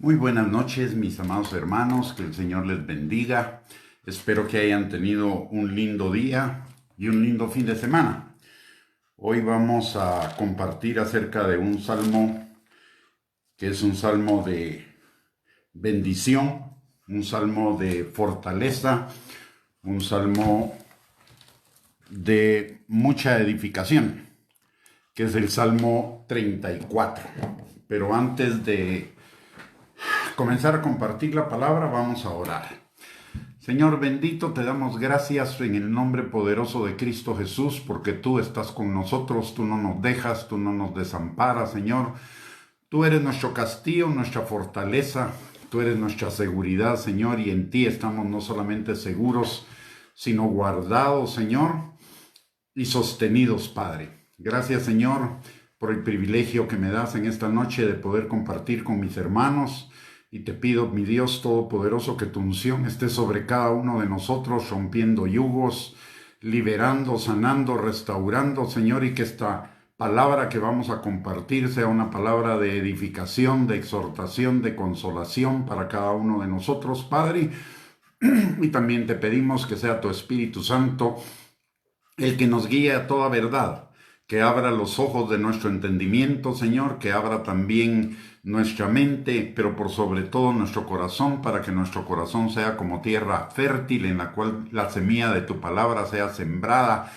Muy buenas noches, mis amados hermanos, que el Señor les bendiga. Espero que hayan tenido un lindo día y un lindo fin de semana. Hoy vamos a compartir acerca de un salmo que es un salmo de bendición, un salmo de fortaleza, un salmo de mucha edificación, que es el Salmo 34. Pero antes de comenzar a compartir la palabra, vamos a orar. Señor bendito, te damos gracias en el nombre poderoso de Cristo Jesús, porque tú estás con nosotros, tú no nos dejas, tú no nos desamparas, Señor. Tú eres nuestro castillo, nuestra fortaleza, tú eres nuestra seguridad, Señor, y en ti estamos no solamente seguros, sino guardados, Señor, y sostenidos, Padre. Gracias, Señor, por el privilegio que me das en esta noche de poder compartir con mis hermanos. Y te pido, mi Dios Todopoderoso, que tu unción esté sobre cada uno de nosotros, rompiendo yugos, liberando, sanando, restaurando, Señor, y que esta palabra que vamos a compartir sea una palabra de edificación, de exhortación, de consolación para cada uno de nosotros, Padre. Y también te pedimos que sea tu Espíritu Santo el que nos guíe a toda verdad, que abra los ojos de nuestro entendimiento, Señor, que abra también nuestra mente, pero por sobre todo nuestro corazón, para que nuestro corazón sea como tierra fértil en la cual la semilla de tu palabra sea sembrada,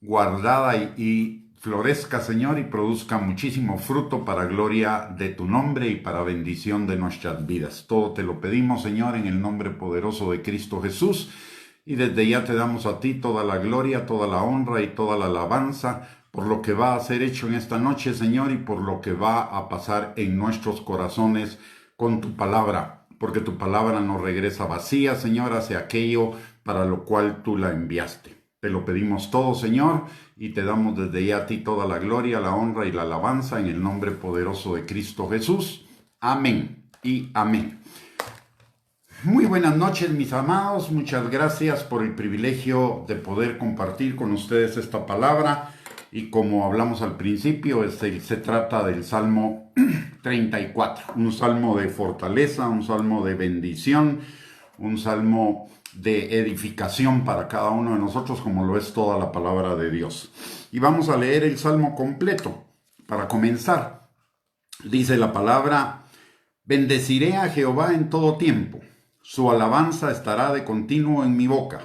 guardada y florezca, Señor, y produzca muchísimo fruto para gloria de tu nombre y para bendición de nuestras vidas. Todo te lo pedimos, Señor, en el nombre poderoso de Cristo Jesús, y desde ya te damos a ti toda la gloria, toda la honra y toda la alabanza por lo que va a ser hecho en esta noche, Señor, y por lo que va a pasar en nuestros corazones con tu palabra, porque tu palabra no regresa vacía, Señor, hacia aquello para lo cual tú la enviaste. Te lo pedimos todo, Señor, y te damos desde ya a ti toda la gloria, la honra y la alabanza en el nombre poderoso de Cristo Jesús. Amén y amén. Muy buenas noches, mis amados. Muchas gracias por el privilegio de poder compartir con ustedes esta palabra. Y como hablamos al principio, se trata del Salmo 34, un salmo de fortaleza, un salmo de bendición, un salmo de edificación para cada uno de nosotros, como lo es toda la palabra de Dios. Y vamos a leer el salmo completo. Para comenzar, dice la palabra: bendeciré a Jehová en todo tiempo, su alabanza estará de continuo en mi boca.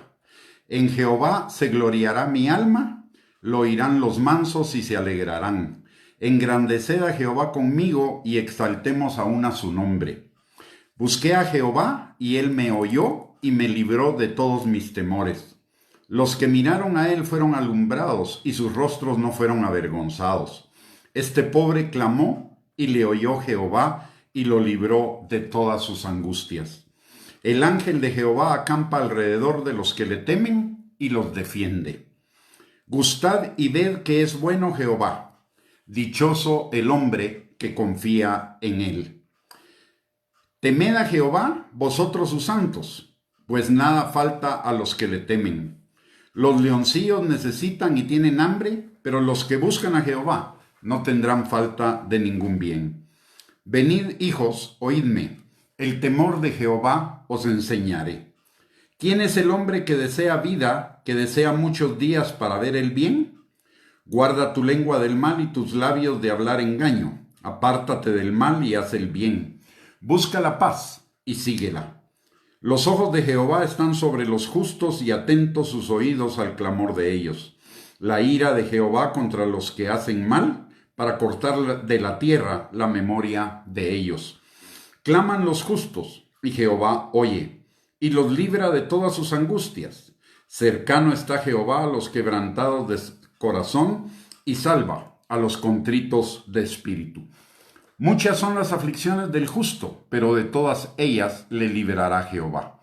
En Jehová se gloriará mi alma, lo oirán los mansos y se alegrarán. Engrandeced a Jehová conmigo y exaltemos aún a su nombre. Busqué a Jehová y él me oyó y me libró de todos mis temores. Los que miraron a él fueron alumbrados y sus rostros no fueron avergonzados. Este pobre clamó y le oyó Jehová y lo libró de todas sus angustias. El ángel de Jehová acampa alrededor de los que le temen y los defiende. Gustad y ved que es bueno Jehová, dichoso el hombre que confía en él. Temed a Jehová, vosotros sus santos, pues nada falta a los que le temen. Los leoncillos necesitan y tienen hambre, pero los que buscan a Jehová no tendrán falta de ningún bien. Venid, hijos, oídme, el temor de Jehová os enseñaré. ¿Quién es el hombre que desea vida, que desea muchos días para ver el bien? Guarda tu lengua del mal y tus labios de hablar engaño. Apártate del mal y haz el bien. Busca la paz y síguela. Los ojos de Jehová están sobre los justos y atentos sus oídos al clamor de ellos. La ira de Jehová contra los que hacen mal, para cortar de la tierra la memoria de ellos. Claman los justos y Jehová oye y los libra de todas sus angustias. Cercano está Jehová a los quebrantados de corazón y salva a los contritos de espíritu. Muchas son las aflicciones del justo, pero de todas ellas le librará Jehová.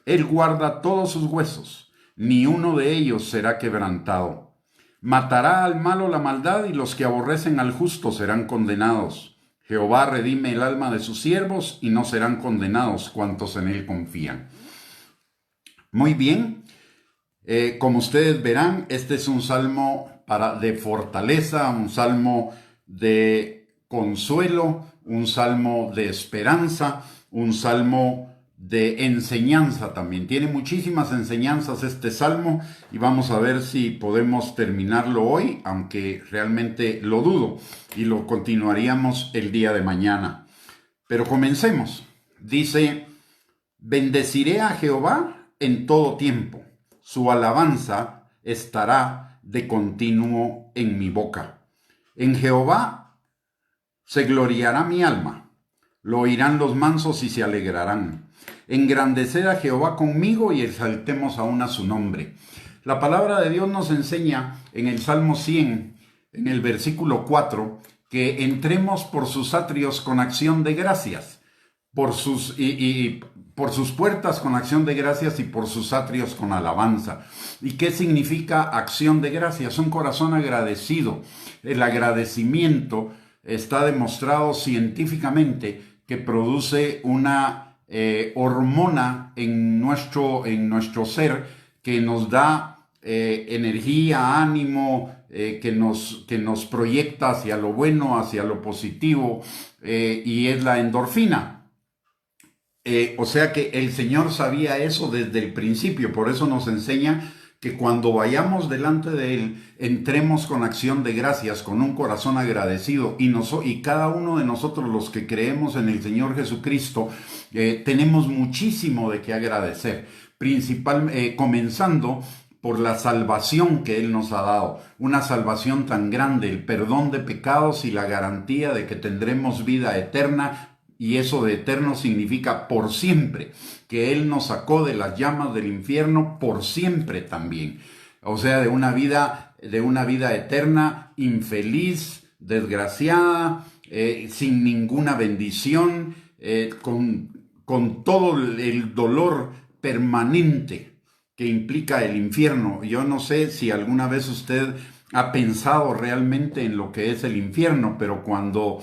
Él guarda todos sus huesos, ni uno de ellos será quebrantado. Matará al malo la maldad y los que aborrecen al justo serán condenados. Jehová redime el alma de sus siervos y no serán condenados cuantos en él confían. Muy bien, como ustedes verán, este es un salmo de fortaleza, un salmo de consuelo, un salmo de esperanza, un salmo de enseñanza también. Tiene muchísimas enseñanzas este salmo y vamos a ver si podemos terminarlo hoy, aunque realmente lo dudo, y lo continuaríamos el día de mañana. Pero comencemos. Dice: bendeciré a Jehová en todo tiempo, su alabanza estará de continuo en mi boca. En Jehová se gloriará mi alma, lo oirán los mansos y se alegrarán. Engrandeced a Jehová conmigo y exaltemos aún a su nombre. La palabra de Dios nos enseña en el Salmo 100, en el versículo 4, que entremos por sus atrios con acción de gracias, por sus puertas con acción de gracias y por sus atrios con alabanza. ¿Y qué significa acción de gracias? Un corazón agradecido. El agradecimiento está demostrado científicamente que produce una hormona en nuestro ser que nos da energía, ánimo, que nos proyecta hacia lo bueno, hacia lo positivo, y es la endorfina. O sea que el Señor sabía eso desde el principio, por eso nos enseña que cuando vayamos delante de Él, entremos con acción de gracias, con un corazón agradecido, y cada uno de nosotros, los que creemos en el Señor Jesucristo, tenemos muchísimo de qué agradecer, comenzando por la salvación que Él nos ha dado, una salvación tan grande, el perdón de pecados y la garantía de que tendremos vida eterna. Y eso de eterno significa por siempre, que Él nos sacó de las llamas del infierno por siempre también. O sea, de una vida eterna, infeliz, desgraciada, sin ninguna bendición, con todo el dolor permanente que implica el infierno. Yo no sé si alguna vez usted ha pensado realmente en lo que es el infierno, pero cuando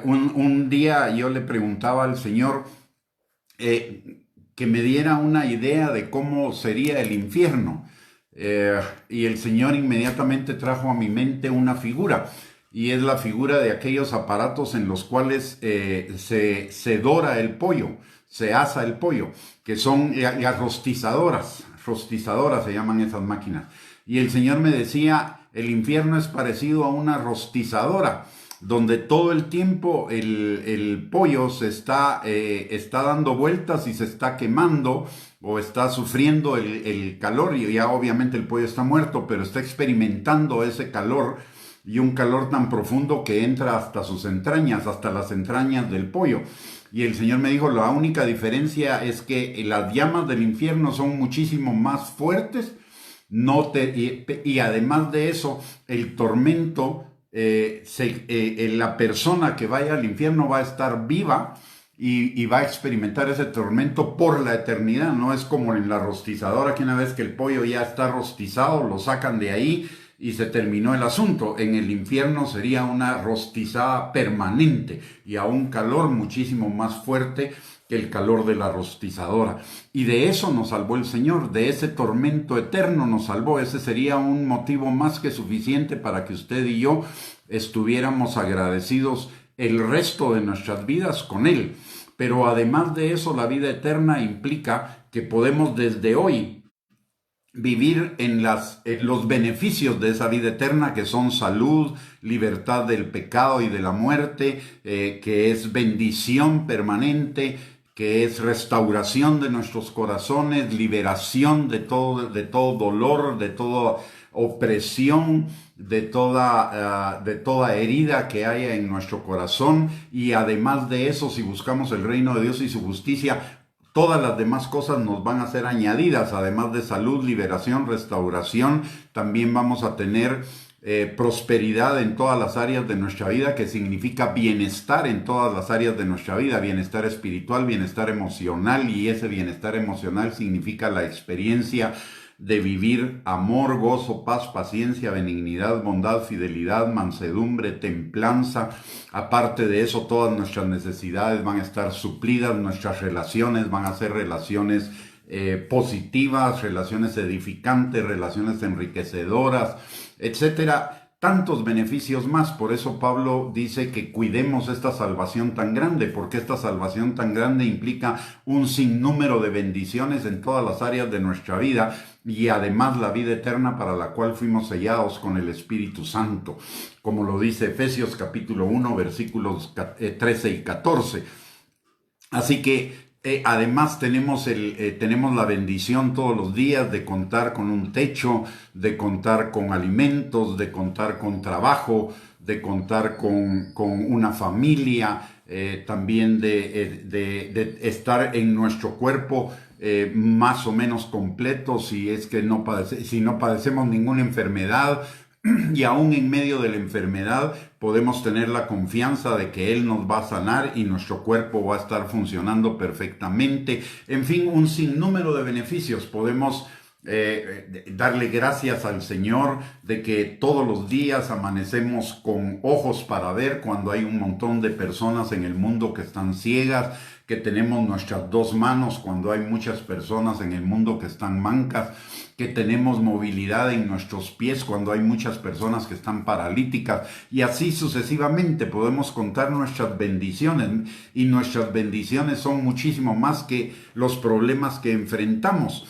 un día yo le preguntaba al Señor que me diera una idea de cómo sería el infierno, y el Señor inmediatamente trajo a mi mente una figura, y es la figura de aquellos aparatos en los cuales se dora el pollo, se asa el pollo, que son las rostizadoras se llaman esas máquinas. Y el Señor me decía: el infierno es parecido a una rostizadora, donde todo el tiempo el pollo se está dando vueltas y se está quemando o está sufriendo el calor, y ya obviamente el pollo está muerto, pero está experimentando ese calor, y un calor tan profundo que entra hasta sus entrañas, hasta las entrañas del pollo. Y el Señor me dijo: la única diferencia es que las llamas del infierno son muchísimo más fuertes, y además de eso, el tormento, la persona que vaya al infierno va a estar viva y va a experimentar ese tormento por la eternidad. No es como en la rostizadora, que una vez que el pollo ya está rostizado, lo sacan de ahí y se terminó el asunto. En el infierno sería una rostizada permanente y a un calor muchísimo más fuerte que el calor de la rostizadora. Y de eso nos salvó el Señor, de ese tormento eterno nos salvó. Ese sería un motivo más que suficiente para que usted y yo estuviéramos agradecidos el resto de nuestras vidas con Él. Pero además de eso, la vida eterna implica que podemos desde hoy vivir en los beneficios de esa vida eterna, que son salud, libertad del pecado y de la muerte, que es bendición permanente, que es restauración de nuestros corazones, liberación de todo dolor, de toda opresión, de toda herida que haya en nuestro corazón. Y además de eso, si buscamos el reino de Dios y su justicia, todas las demás cosas nos van a ser añadidas. Además de salud, liberación, restauración, también vamos a tener prosperidad en todas las áreas de nuestra vida, que significa bienestar en todas las áreas de nuestra vida, bienestar espiritual, bienestar emocional, y ese bienestar emocional significa la experiencia de vivir amor, gozo, paz, paciencia, benignidad, bondad, fidelidad, mansedumbre, templanza. Aparte de eso, todas nuestras necesidades van a estar suplidas, nuestras relaciones van a ser relaciones positivas, relaciones edificantes, relaciones enriquecedoras, etcétera. tantos beneficios más. Por eso Pablo dice que cuidemos esta salvación tan grande, porque esta salvación tan grande implica un sinnúmero de bendiciones en todas las áreas de nuestra vida y además la vida eterna para la cual fuimos sellados con el Espíritu Santo, como lo dice Efesios capítulo 1, versículos 13 y 14. Así que además tenemos la bendición todos los días de contar con un techo, de contar con alimentos, de contar con trabajo, de contar con una familia, también de estar en nuestro cuerpo más o menos completo si es que si no padecemos ninguna enfermedad. Y aún en medio de la enfermedad podemos tener la confianza de que Él nos va a sanar y nuestro cuerpo va a estar funcionando perfectamente. En fin, un sinnúmero de beneficios. Podemos darle gracias al Señor de que todos los días amanecemos con ojos para ver cuando hay un montón de personas en el mundo que están ciegas, que tenemos nuestras dos manos cuando hay muchas personas en el mundo que están mancas, que tenemos movilidad en nuestros pies cuando hay muchas personas que están paralíticas, y así sucesivamente podemos contar nuestras bendiciones, y nuestras bendiciones son muchísimo más que los problemas que enfrentamos.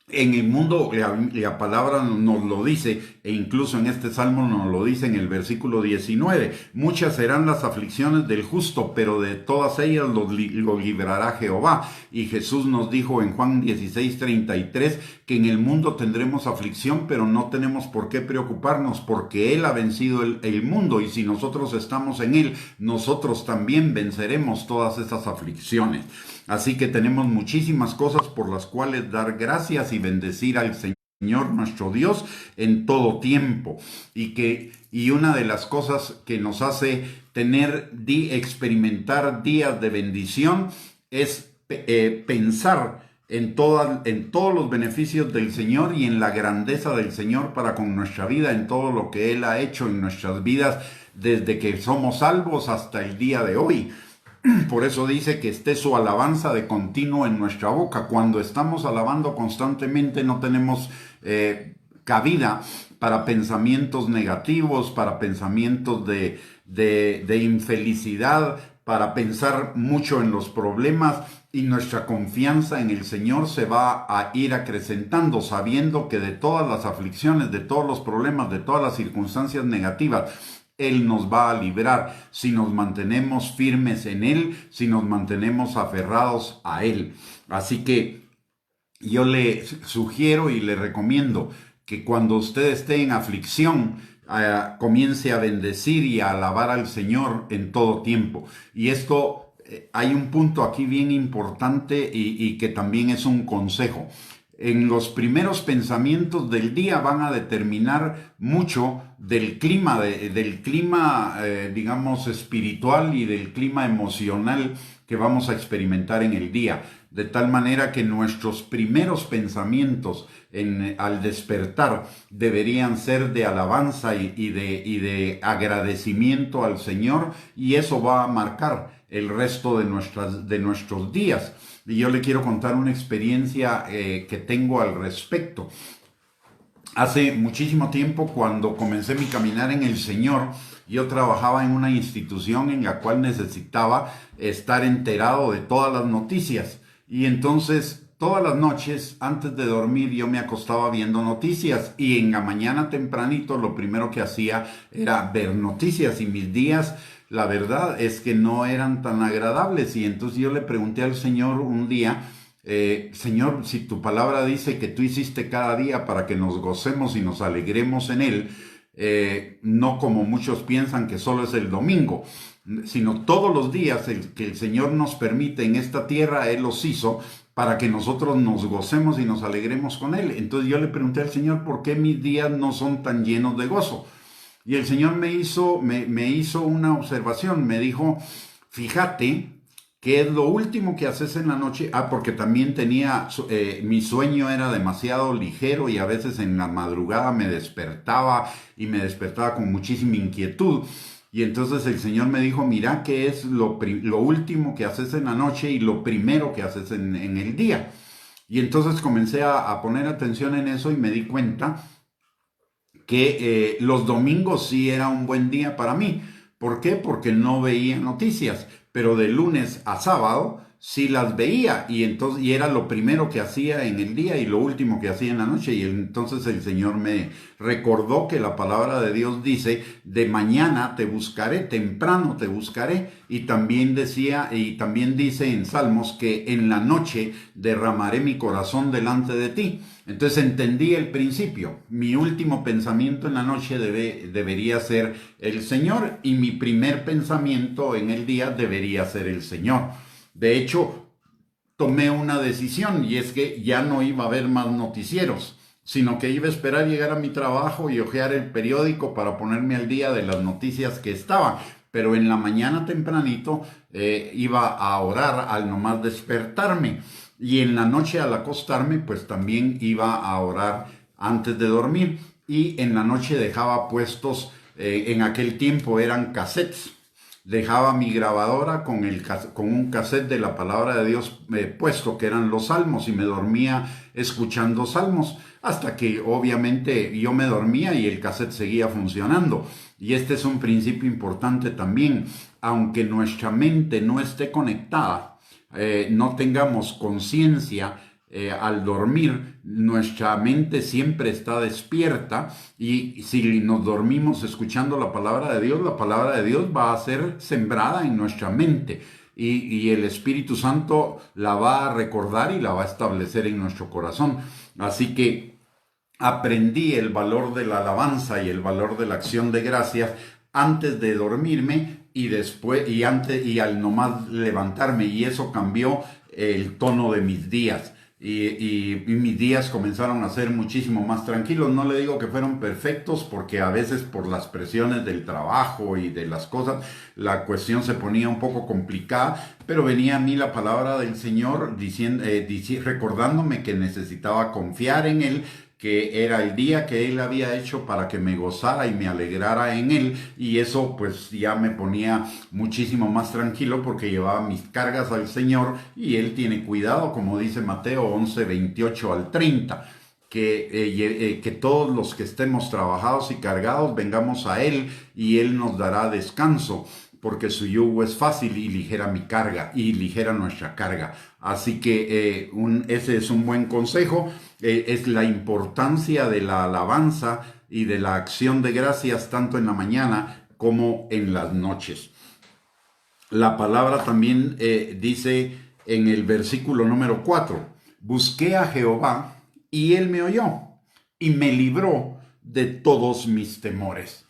En el mundo, la palabra nos lo dice, e incluso en este salmo nos lo dice en el versículo 19. Muchas serán las aflicciones del justo, pero de todas ellas lo librará Jehová. Y Jesús nos dijo en Juan 16:33 que en el mundo tendremos aflicción, pero no tenemos por qué preocuparnos, porque Él ha vencido el mundo, y si nosotros estamos en Él, nosotros también venceremos todas esas aflicciones. Así que tenemos muchísimas cosas por las cuales dar gracias y bendecir al Señor nuestro Dios en todo tiempo. Y una de las cosas que nos hace experimentar días de bendición es pensar en todos los beneficios del Señor y en la grandeza del Señor para con nuestra vida, en todo lo que Él ha hecho en nuestras vidas desde que somos salvos hasta el día de hoy. Por eso dice que esté su alabanza de continuo en nuestra boca. Cuando estamos alabando constantemente no tenemos cabida para pensamientos negativos, para pensamientos de infelicidad, para pensar mucho en los problemas, y nuestra confianza en el Señor se va a ir acrecentando, sabiendo que de todas las aflicciones, de todos los problemas, de todas las circunstancias negativas, Él nos va a librar si nos mantenemos firmes en Él, si nos mantenemos aferrados a Él. Así que yo le sugiero y le recomiendo que cuando usted esté en aflicción, comience a bendecir y a alabar al Señor en todo tiempo. Y esto, hay un punto aquí bien importante y que también es un consejo. En los primeros pensamientos del día van a determinar mucho del clima, digamos, espiritual y del clima emocional que vamos a experimentar en el día. De tal manera que nuestros primeros pensamientos al despertar deberían ser de alabanza y de agradecimiento al Señor, y eso va a marcar el resto de nuestros días. Y yo le quiero contar una experiencia que tengo al respecto. Hace muchísimo tiempo, cuando comencé mi caminar en el Señor, yo trabajaba en una institución en la cual necesitaba estar enterado de todas las noticias. Y entonces, todas las noches, antes de dormir, yo me acostaba viendo noticias. Y en la mañana tempranito, lo primero que hacía era ver noticias. Y mis días, la verdad es que no eran tan agradables. Y entonces yo le pregunté al Señor un día: Señor, si tu palabra dice que tú hiciste cada día para que nos gocemos y nos alegremos en él, no como muchos piensan que solo es el domingo, sino todos los días que el Señor nos permite en esta tierra, Él los hizo para que nosotros nos gocemos y nos alegremos con Él. Entonces yo le pregunté al Señor: ¿por qué mis días no son tan llenos de gozo? Y el Señor me hizo una observación. Me dijo: fíjate ¿qué es lo último que haces en la noche? Porque también mi sueño era demasiado ligero, y a veces en la madrugada me despertaba con muchísima inquietud. Y entonces el Señor me dijo: mira, ¿qué es lo último que haces en la noche y lo primero que haces en el día? Y entonces comencé a poner atención en eso, y me di cuenta que los domingos sí era un buen día para mí. ¿Por qué? Porque no veía noticias, pero de lunes a sábado sí las veía y era lo primero que hacía en el día y lo último que hacía en la noche. Y entonces el Señor me recordó que la palabra de Dios dice: de mañana te buscaré, temprano te buscaré. Y también dice en Salmos que en la noche derramaré mi corazón delante de ti. Entonces entendí el principio. Mi último pensamiento en la noche debería ser el Señor, y mi primer pensamiento en el día debería ser el Señor. De hecho, tomé una decisión, y es que ya no iba a haber más noticieros, sino que iba a esperar llegar a mi trabajo y hojear el periódico para ponerme al día de las noticias que estaban. Pero en la mañana tempranito iba a orar al nomás despertarme. Y en la noche al acostarme, pues también iba a orar antes de dormir. Y en la noche dejaba puestos, en aquel tiempo eran cassettes. Dejaba mi grabadora con un cassette de la palabra de Dios puesto, que eran los salmos, y me dormía escuchando salmos, hasta que obviamente yo me dormía y el cassette seguía funcionando. Y este es un principio importante también. Aunque nuestra mente no esté conectada, no tengamos conciencia, al dormir, nuestra mente siempre está despierta, y si nos dormimos escuchando la palabra de Dios va a ser sembrada en nuestra mente, y el Espíritu Santo la va a recordar y la va a establecer en nuestro corazón. Así que aprendí el valor de la alabanza y el valor de la acción de gracias antes de dormirme y después y al nomás levantarme, y eso cambió el tono de mis días. Y mis días comenzaron a ser muchísimo más tranquilos. No le digo que fueron perfectos, porque a veces por las presiones del trabajo y de las cosas, la cuestión se ponía un poco complicada, pero venía a mí la palabra del Señor recordándome que necesitaba confiar en Él, que era el día que Él había hecho para que me gozara y me alegrara en Él, y eso pues ya me ponía muchísimo más tranquilo, porque llevaba mis cargas al Señor, y Él tiene cuidado, como dice Mateo 11, 28 al 30, que todos los que estemos trabajados y cargados vengamos a Él, y Él nos dará descanso, porque su yugo es fácil y ligera mi carga, y ligera nuestra carga. Así que ese es un buen consejo. Es la importancia de la alabanza y de la acción de gracias, tanto en la mañana como en las noches. La palabra también dice en el versículo número 4: busqué a Jehová y Él me oyó y me libró de todos mis temores.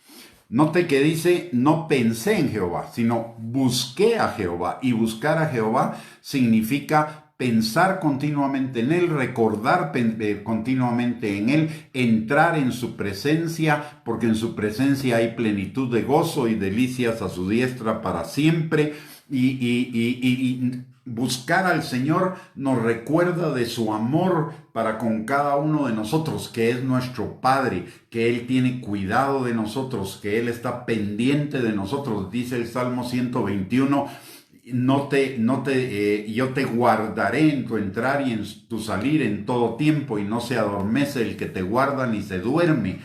Note que dice: no pensé en Jehová, sino busqué a Jehová. Y buscar a Jehová significa pensar continuamente en Él, recordar continuamente en Él, entrar en su presencia, porque en su presencia hay plenitud de gozo y delicias a su diestra para siempre. Y buscar al Señor nos recuerda de su amor para con cada uno de nosotros, que es nuestro Padre, que Él tiene cuidado de nosotros, que Él está pendiente de nosotros. Dice el Salmo 121: yo te guardaré en tu entrar y en tu salir en todo tiempo, y no se adormece el que te guarda ni se duerme.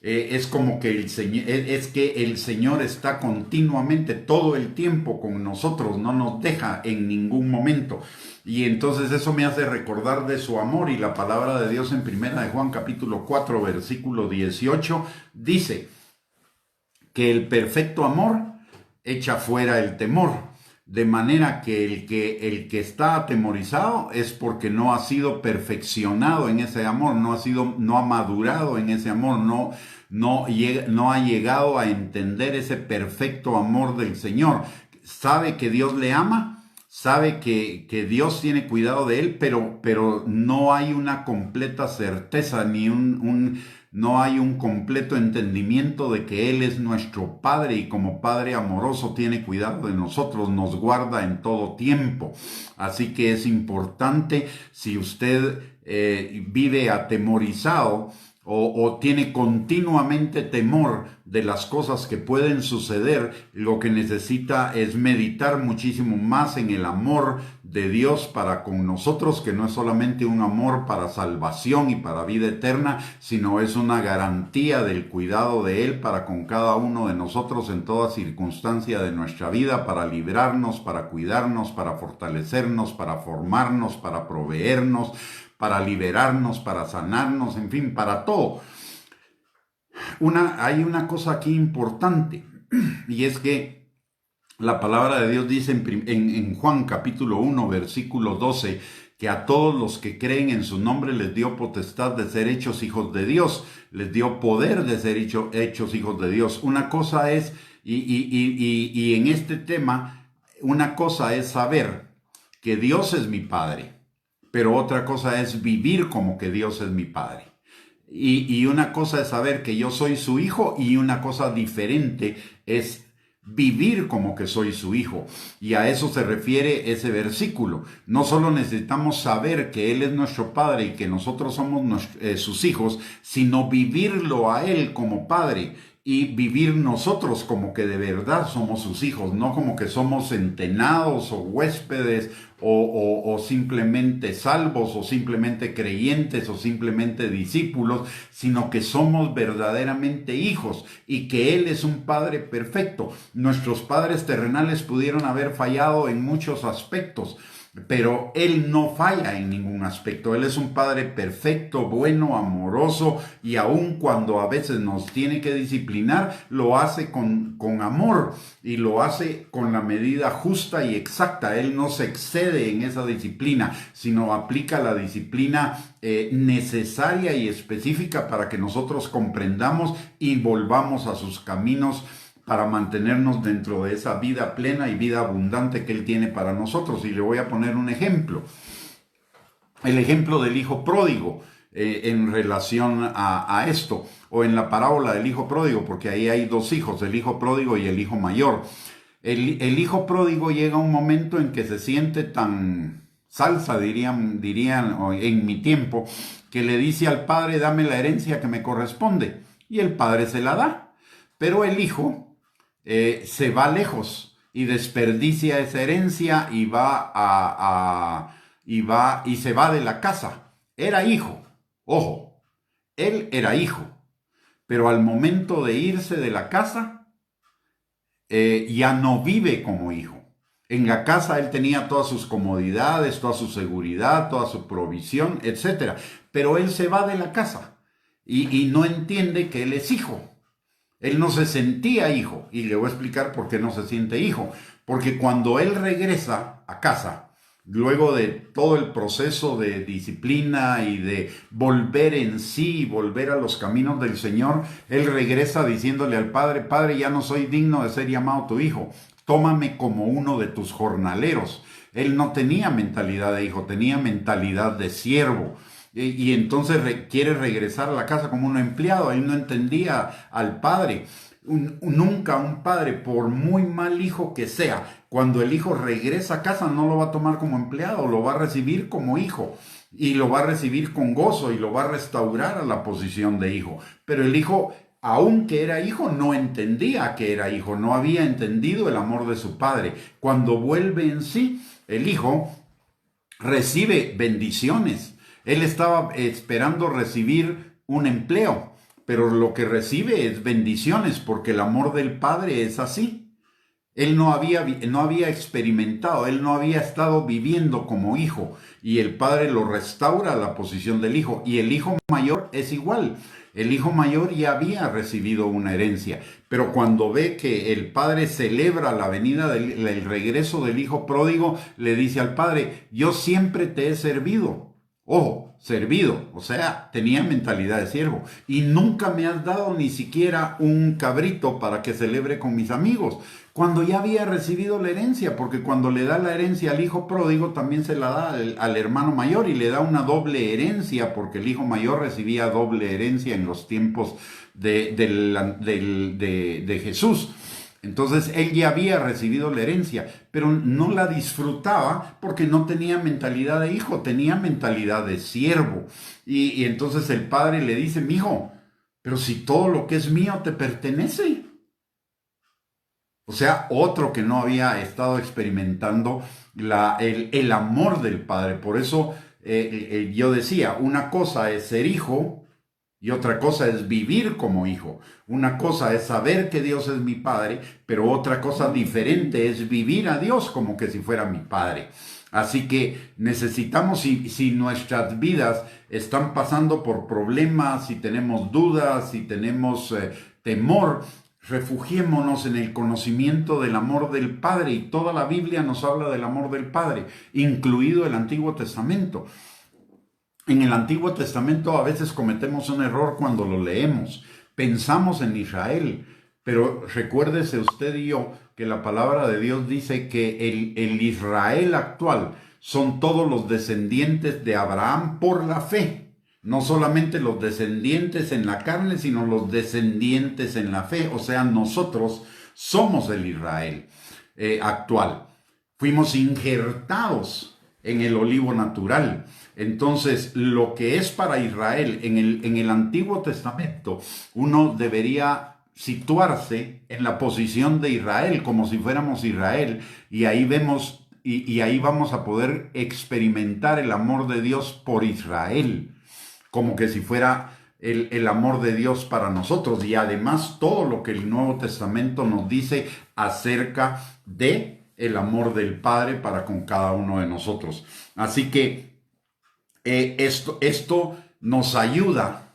Es como que el Señor está continuamente, todo el tiempo con nosotros, no nos deja en ningún momento. Y entonces eso me hace recordar de su amor, y la palabra de Dios en 1 de Juan capítulo 4 versículo 18 dice que el perfecto amor echa fuera el temor. De manera que el que está atemorizado es porque no ha sido perfeccionado en ese amor, no ha madurado en ese amor, no ha llegado a entender ese perfecto amor del Señor. Sabe que Dios le ama, sabe que Dios tiene cuidado de él, pero no hay una completa certeza, no hay un completo entendimiento de que Él es nuestro Padre, y como Padre amoroso tiene cuidado de nosotros, nos guarda en todo tiempo. Así que es importante, si usted vive atemorizado, o tiene continuamente temor de las cosas que pueden suceder, lo que necesita es meditar muchísimo más en el amor de Dios para con nosotros, que no es solamente un amor para salvación y para vida eterna, sino es una garantía del cuidado de Él para con cada uno de nosotros en toda circunstancia de nuestra vida, para librarnos, para cuidarnos, para fortalecernos, para formarnos, para proveernos, para liberarnos, para sanarnos, en fin, para todo. Hay una cosa aquí importante, y es que la palabra de Dios dice en Juan capítulo 1, versículo 12, que a todos los que creen en su nombre les dio potestad de ser hechos hijos de Dios, les dio poder de ser hechos hijos de Dios. Una cosa es, y en este tema, una cosa es saber que Dios es mi Padre, pero otra cosa es vivir como que Dios es mi Padre. Y una cosa es saber que yo soy su hijo, y una cosa diferente es vivir como que soy su hijo. Y a eso se refiere ese versículo. No solo necesitamos saber que Él es nuestro Padre y que nosotros somos sus hijos, sino vivirlo a Él como Padre y vivir nosotros como que de verdad somos sus hijos, no como que somos centenados o huéspedes o simplemente salvos o simplemente creyentes o simplemente discípulos, sino que somos verdaderamente hijos y que Él es un Padre perfecto. Nuestros padres terrenales pudieron haber fallado en muchos aspectos, pero Él no falla en ningún aspecto. Él es un Padre perfecto, bueno, amoroso, y aun cuando a veces nos tiene que disciplinar, lo hace con amor y lo hace con la medida justa y exacta. Él no se excede en esa disciplina, sino aplica la disciplina necesaria y específica para que nosotros comprendamos y volvamos a sus caminos, para mantenernos dentro de esa vida plena y vida abundante que Él tiene para nosotros. Y le voy a poner un ejemplo. El ejemplo del hijo pródigo en relación a esto, o en la parábola del hijo pródigo, porque ahí hay dos hijos, el hijo pródigo y el hijo mayor. El hijo pródigo llega a un momento en que se siente tan salsa, dirían en mi tiempo, que le dice al padre: dame la herencia que me corresponde. Y el padre se la da. Pero el hijo se va lejos y desperdicia esa herencia y y se va de la casa. Era hijo, ojo, él era hijo, pero al momento de irse de la casa, ya no vive como hijo. En la casa él tenía todas sus comodidades, toda su seguridad, toda su provisión, etc. Pero él se va de la casa y no entiende que él es hijo. Él no se sentía hijo, y le voy a explicar por qué no se siente hijo. Porque cuando él regresa a casa, luego de todo el proceso de disciplina y de volver en sí, volver a los caminos del Señor, él regresa diciéndole al Padre: Padre, ya no soy digno de ser llamado tu hijo, tómame como uno de tus jornaleros. Él no tenía mentalidad de hijo, tenía mentalidad de siervo. Y entonces quiere regresar a la casa como un empleado. Él no entendía al padre. Nunca un padre, por muy mal hijo que sea, cuando el hijo regresa a casa, no lo va a tomar como empleado, lo va a recibir como hijo, y lo va a recibir con gozo y lo va a restaurar a la posición de hijo. Pero el hijo, aunque era hijo, no entendía que era hijo, no había entendido el amor de su padre. Cuando vuelve en sí, el hijo recibe bendiciones. Él estaba esperando recibir un empleo, pero lo que recibe es bendiciones, porque el amor del Padre es así. Él no había experimentado, él no había estado viviendo como hijo, y el Padre lo restaura a la posición del hijo. Y el hijo mayor es igual. El hijo mayor ya había recibido una herencia, pero cuando ve que el padre celebra la venida el regreso del hijo pródigo, le dice al padre: yo siempre te he servido. Ojo, servido, o sea, tenía mentalidad de siervo, y nunca me has dado ni siquiera un cabrito para que celebre con mis amigos, cuando ya había recibido la herencia, porque cuando le da la herencia al hijo pródigo, también se la da al hermano mayor, y le da una doble herencia, porque el hijo mayor recibía doble herencia en los tiempos de Jesús. Entonces él ya había recibido la herencia, pero no la disfrutaba porque no tenía mentalidad de hijo, tenía mentalidad de siervo. Y entonces el padre le dice, mijo, pero si todo lo que es mío te pertenece. O sea, otro que no había estado experimentando el amor del padre. Por eso yo decía, una cosa es ser hijo y otra cosa es vivir como hijo. Una cosa es saber que Dios es mi padre, pero otra cosa diferente es vivir a Dios como que si fuera mi padre. Así que necesitamos, si nuestras vidas están pasando por problemas, si tenemos dudas, si tenemos temor, refugiémonos en el conocimiento del amor del Padre. Y toda la Biblia nos habla del amor del Padre, incluido el Antiguo Testamento. En el Antiguo Testamento a veces cometemos un error cuando lo leemos. Pensamos en Israel, pero recuérdese usted y yo que la palabra de Dios dice que el Israel actual son todos los descendientes de Abraham por la fe. No solamente los descendientes en la carne, sino los descendientes en la fe. O sea, nosotros somos el Israel actual. Fuimos injertados en el olivo natural. Entonces, lo que es para Israel en el Antiguo Testamento, uno debería situarse en la posición de Israel, como si fuéramos Israel, y ahí vemos, y ahí vamos a poder experimentar el amor de Dios por Israel, como que si fuera el amor de Dios para nosotros, y además todo lo que el Nuevo Testamento nos dice acerca de el amor del Padre para con cada uno de nosotros. Así que esto nos ayuda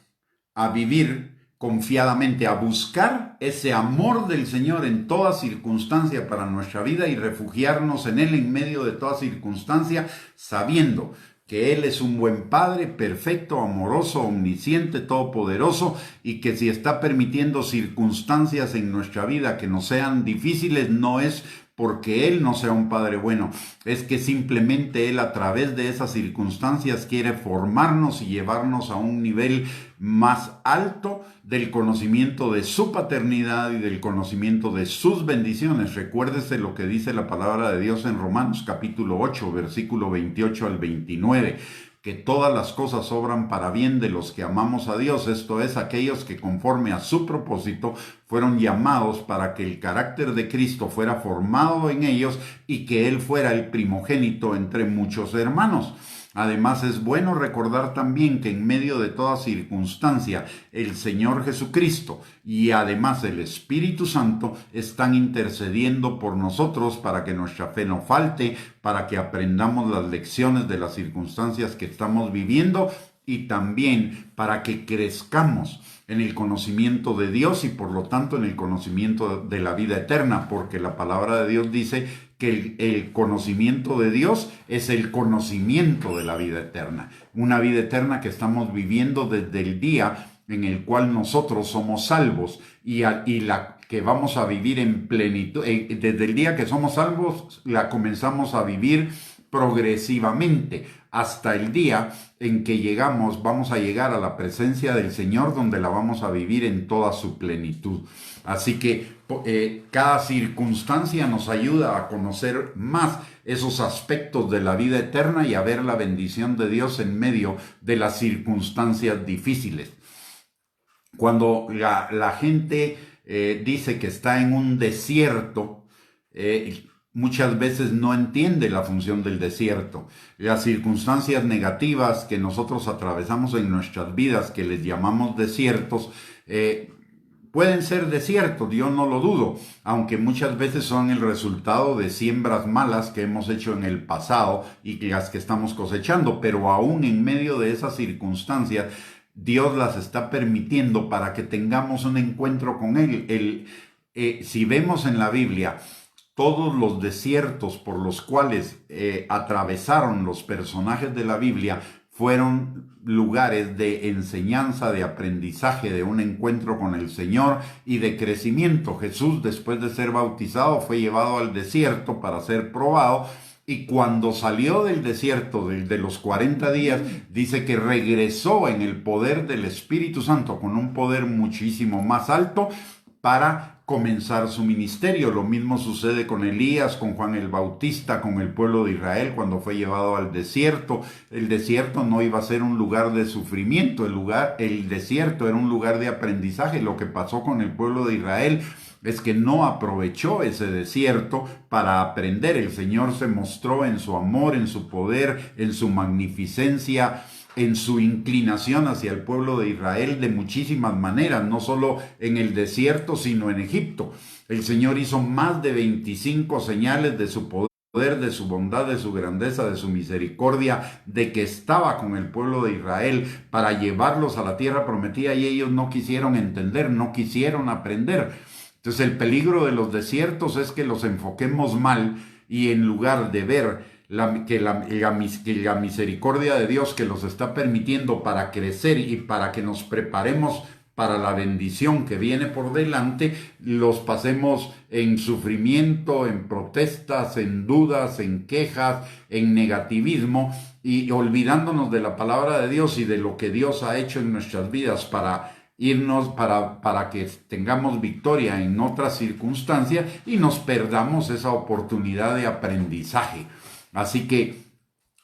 a vivir confiadamente, a buscar ese amor del Señor en toda circunstancia para nuestra vida y refugiarnos en Él en medio de toda circunstancia, sabiendo que Él es un buen Padre, perfecto, amoroso, omnisciente, todopoderoso, y que si está permitiendo circunstancias en nuestra vida que nos sean difíciles, no es porque Él no sea un Padre bueno, es que simplemente Él a través de esas circunstancias quiere formarnos y llevarnos a un nivel más alto del conocimiento de su paternidad y del conocimiento de sus bendiciones. Recuérdese lo que dice la palabra de Dios en Romanos capítulo 8, versículo 28 al 29. Que todas las cosas obran para bien de los que amamos a Dios, esto es, aquellos que conforme a su propósito fueron llamados para que el carácter de Cristo fuera formado en ellos y que Él fuera el primogénito entre muchos hermanos. Además, es bueno recordar también que en medio de toda circunstancia, el Señor Jesucristo y además el Espíritu Santo están intercediendo por nosotros para que nuestra fe no falte, para que aprendamos las lecciones de las circunstancias que estamos viviendo y también para que crezcamos en el conocimiento de Dios y por lo tanto en el conocimiento de la vida eterna, porque la palabra de Dios dice que el conocimiento de Dios es el conocimiento de la vida eterna. Una vida eterna que estamos viviendo desde el día en el cual nosotros somos salvos y la que vamos a vivir en plenitud. Desde el día que somos salvos, la comenzamos a vivir progresivamente hasta el día en que vamos a llegar a la presencia del Señor, donde la vamos a vivir en toda su plenitud. Así que cada circunstancia nos ayuda a conocer más esos aspectos de la vida eterna y a ver la bendición de Dios en medio de las circunstancias difíciles. Cuando la gente dice que está en un desierto, muchas veces no entiende la función del desierto. Las circunstancias negativas que nosotros atravesamos en nuestras vidas, que les llamamos desiertos, pueden ser desiertos, yo no lo dudo, aunque muchas veces son el resultado de siembras malas que hemos hecho en el pasado y las que estamos cosechando, pero aún en medio de esas circunstancias, Dios las está permitiendo para que tengamos un encuentro con Él. Si vemos en la Biblia todos los desiertos por los cuales atravesaron los personajes de la Biblia, fueron lugares de enseñanza, de aprendizaje, de un encuentro con el Señor y de crecimiento. Jesús, después de ser bautizado, fue llevado al desierto para ser probado. Y cuando salió del desierto de los 40 días, dice que regresó en el poder del Espíritu Santo, con un poder muchísimo más alto, para comenzar su ministerio. Lo mismo sucede con Elías, con Juan el Bautista, con el pueblo de Israel cuando fue llevado al desierto. El desierto no iba a ser un lugar de sufrimiento, el desierto era un lugar de aprendizaje. Lo que pasó con el pueblo de Israel es que no aprovechó ese desierto para aprender. El Señor se mostró en su amor, en su poder, en su magnificencia, en su inclinación hacia el pueblo de Israel de muchísimas maneras, no solo en el desierto, sino en Egipto. El Señor hizo más de 25 señales de su poder, de su bondad, de su grandeza, de su misericordia, de que estaba con el pueblo de Israel para llevarlos a la tierra prometida, y ellos no quisieron entender, no quisieron aprender. Entonces el peligro de los desiertos es que los enfoquemos mal, y en lugar de ver que la misericordia de Dios que los está permitiendo para crecer y para que nos preparemos para la bendición que viene por delante, los pasemos en sufrimiento, en protestas, en dudas, en quejas, en negativismo, y olvidándonos de la palabra de Dios y de lo que Dios ha hecho en nuestras vidas para irnos, para que tengamos victoria en otras circunstancias y nos perdamos esa oportunidad de aprendizaje. Así que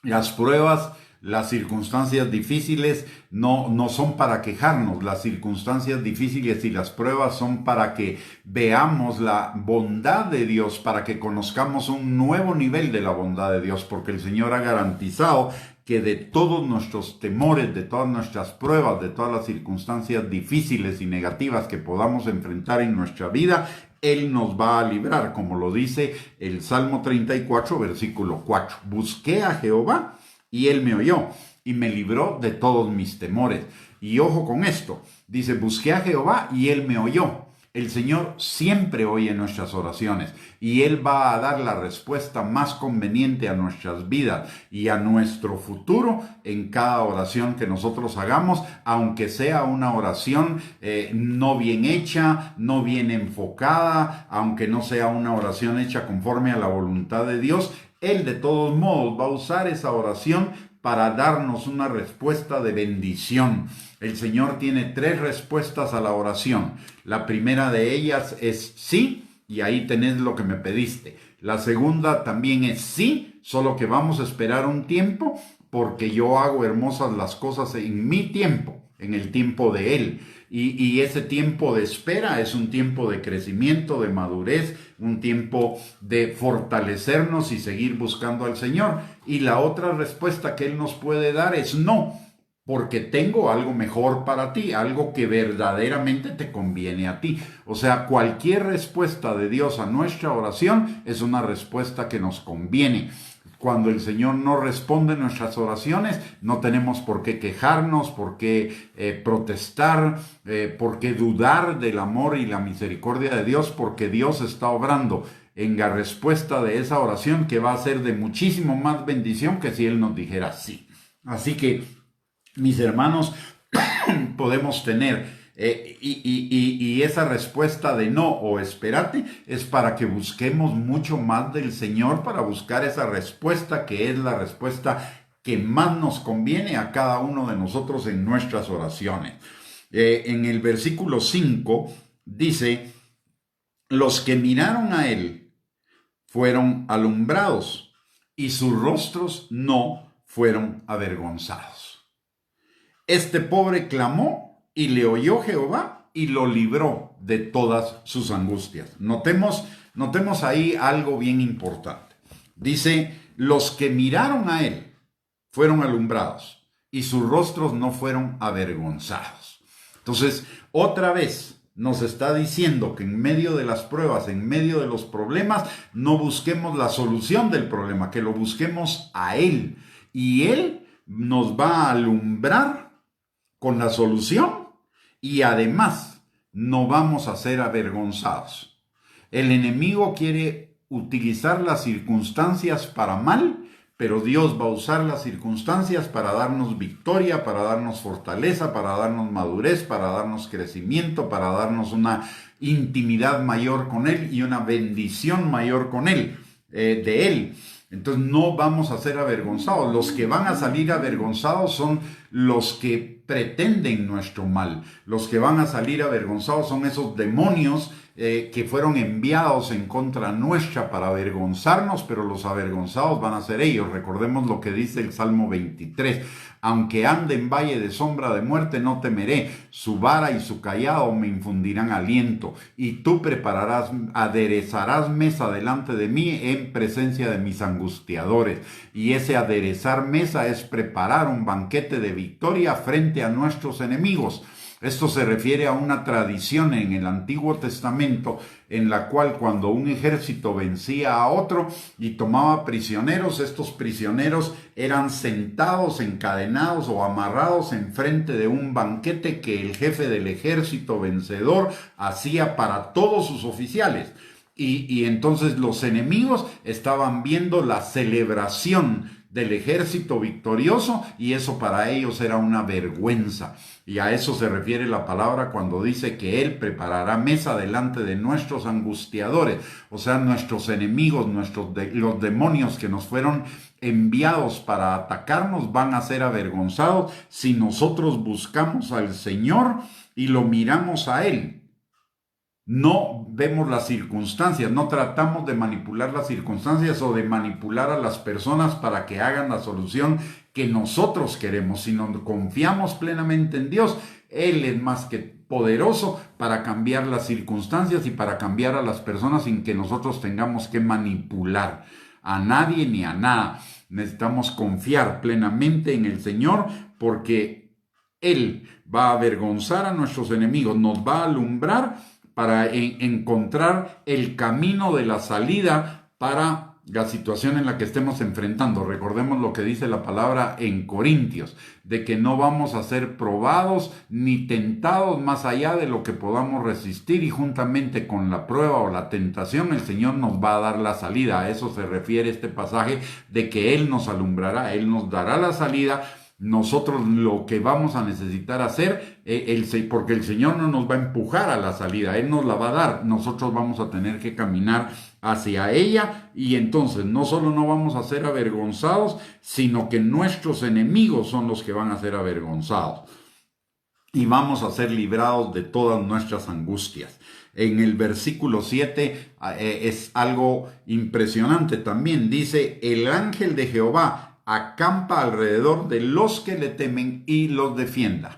las pruebas, las circunstancias difíciles no son para quejarnos. Las circunstancias difíciles y las pruebas son para que veamos la bondad de Dios, para que conozcamos un nuevo nivel de la bondad de Dios, porque el Señor ha garantizado que de todos nuestros temores, de todas nuestras pruebas, de todas las circunstancias difíciles y negativas que podamos enfrentar en nuestra vida, Él nos va a librar, como lo dice el Salmo 34, versículo 4. Busqué a Jehová y Él me oyó y me libró de todos mis temores. Y ojo con esto, dice, busqué a Jehová y Él me oyó. El Señor siempre oye nuestras oraciones y Él va a dar la respuesta más conveniente a nuestras vidas y a nuestro futuro en cada oración que nosotros hagamos, aunque sea una oración no bien hecha, no bien enfocada, aunque no sea una oración hecha conforme a la voluntad de Dios. Él de todos modos va a usar esa oración para darnos una respuesta de bendición. El Señor tiene 3 respuestas a la oración. La primera de ellas es sí, y ahí tenés lo que me pediste. La segunda también es sí, solo que vamos a esperar un tiempo, porque yo hago hermosas las cosas en mi tiempo, en el tiempo de Él. Y ese tiempo de espera es un tiempo de crecimiento, de madurez, un tiempo de fortalecernos y seguir buscando al Señor. Y la otra respuesta que Él nos puede dar es no, porque tengo algo mejor para ti, algo que verdaderamente te conviene a ti. O sea, cualquier respuesta de Dios a nuestra oración es una respuesta que nos conviene. Cuando el Señor no responde nuestras oraciones, no tenemos por qué quejarnos, por qué protestar, por qué dudar del amor y la misericordia de Dios, porque Dios está obrando en la respuesta de esa oración que va a ser de muchísimo más bendición que si Él nos dijera sí. Así que, mis hermanos, podemos tener y esa respuesta de no o espérate es para que busquemos mucho más del Señor, para buscar esa respuesta que es la respuesta que más nos conviene a cada uno de nosotros en nuestras oraciones. En el versículo 5 dice, los que miraron a Él fueron alumbrados y sus rostros no fueron avergonzados. Este pobre clamó y le oyó Jehová y lo libró de todas sus angustias. Notemos ahí algo bien importante. Dice, los que miraron a Él fueron alumbrados y sus rostros no fueron avergonzados. Entonces, otra vez nos está diciendo que en medio de las pruebas, en medio de los problemas, no busquemos la solución del problema, que lo busquemos a Él. Y Él nos va a alumbrar con la solución y además no vamos a ser avergonzados. El enemigo quiere utilizar las circunstancias para mal, pero Dios va a usar las circunstancias para darnos victoria, para darnos fortaleza, para darnos madurez, para darnos crecimiento, para darnos una intimidad mayor con Él y una bendición mayor con Él, de Él. Entonces no vamos a ser avergonzados. Los que van a salir avergonzados son los que pretenden nuestro mal. Los que van a salir avergonzados son esos demonios que fueron enviados en contra nuestra para avergonzarnos, pero los avergonzados van a ser ellos. Recordemos lo que dice el Salmo 23. Aunque ande en valle de sombra de muerte, no temeré. Su vara y su cayado me infundirán aliento. Y tú aderezarás mesa delante de mí en presencia de mis angustiadores. Y ese aderezar mesa es preparar un banquete de victoria frente a nuestros enemigos. Esto se refiere a una tradición en el Antiguo Testamento en la cual cuando un ejército vencía a otro y tomaba prisioneros, estos prisioneros eran sentados, encadenados o amarrados enfrente de un banquete que el jefe del ejército vencedor hacía para todos sus oficiales. Y entonces los enemigos estaban viendo la celebración del ejército victorioso y eso para ellos era una vergüenza. Y a eso se refiere la palabra cuando dice que Él preparará mesa delante de nuestros angustiadores, o sea, nuestros enemigos, los demonios que nos fueron enviados para atacarnos van a ser avergonzados si nosotros buscamos al Señor y lo miramos a Él. No vemos las circunstancias, no tratamos de manipular las circunstancias o de manipular a las personas para que hagan la solución que nosotros queremos, sino confiamos plenamente en Dios. Él es más que poderoso para cambiar las circunstancias y para cambiar a las personas sin que nosotros tengamos que manipular a nadie ni a nada. Necesitamos confiar plenamente en el Señor porque Él va a avergonzar a nuestros enemigos, nos va a alumbrar para encontrar el camino de la salida para la situación en la que estemos enfrentando. Recordemos lo que dice la palabra en Corintios, de que no vamos a ser probados ni tentados más allá de lo que podamos resistir, y juntamente con la prueba o la tentación el Señor nos va a dar la salida. A eso se refiere este pasaje de que Él nos alumbrará, Él nos dará la salida. Nosotros lo que vamos a necesitar hacer, porque el Señor no nos va a empujar a la salida, Él nos la va a dar, nosotros vamos a tener que caminar hacia ella, y entonces no solo no vamos a ser avergonzados, sino que nuestros enemigos son los que van a ser avergonzados, y vamos a ser librados de todas nuestras angustias. En el versículo 7 es algo impresionante también, dice: el ángel de Jehová acampa alrededor de los que le temen y los defiende.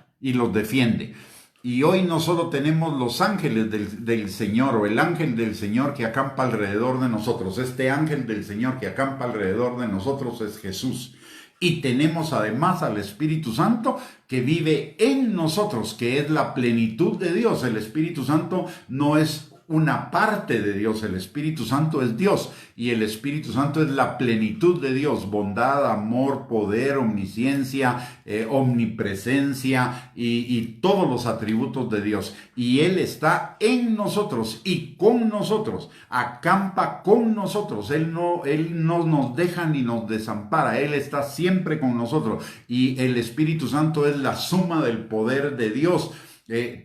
Y hoy no solo tenemos los ángeles del Señor o el ángel del Señor que acampa alrededor de nosotros. Este ángel del Señor que acampa alrededor de nosotros es Jesús. Y tenemos además al Espíritu Santo que vive en nosotros, que es la plenitud de Dios. El Espíritu Santo no es una parte de Dios, el Espíritu Santo es Dios, y el Espíritu Santo es la plenitud de Dios: bondad, amor, poder, omnisciencia, omnipresencia y todos los atributos de Dios. Y Él está en nosotros y con nosotros, acampa con nosotros. Él no nos deja ni nos desampara, Él está siempre con nosotros, y el Espíritu Santo es la suma del poder de Dios.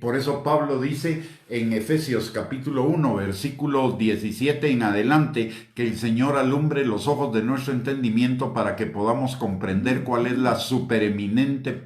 Por eso Pablo dice en Efesios capítulo 1, versículo 17 en adelante, que el Señor alumbre los ojos de nuestro entendimiento para que podamos comprender cuál es la supereminente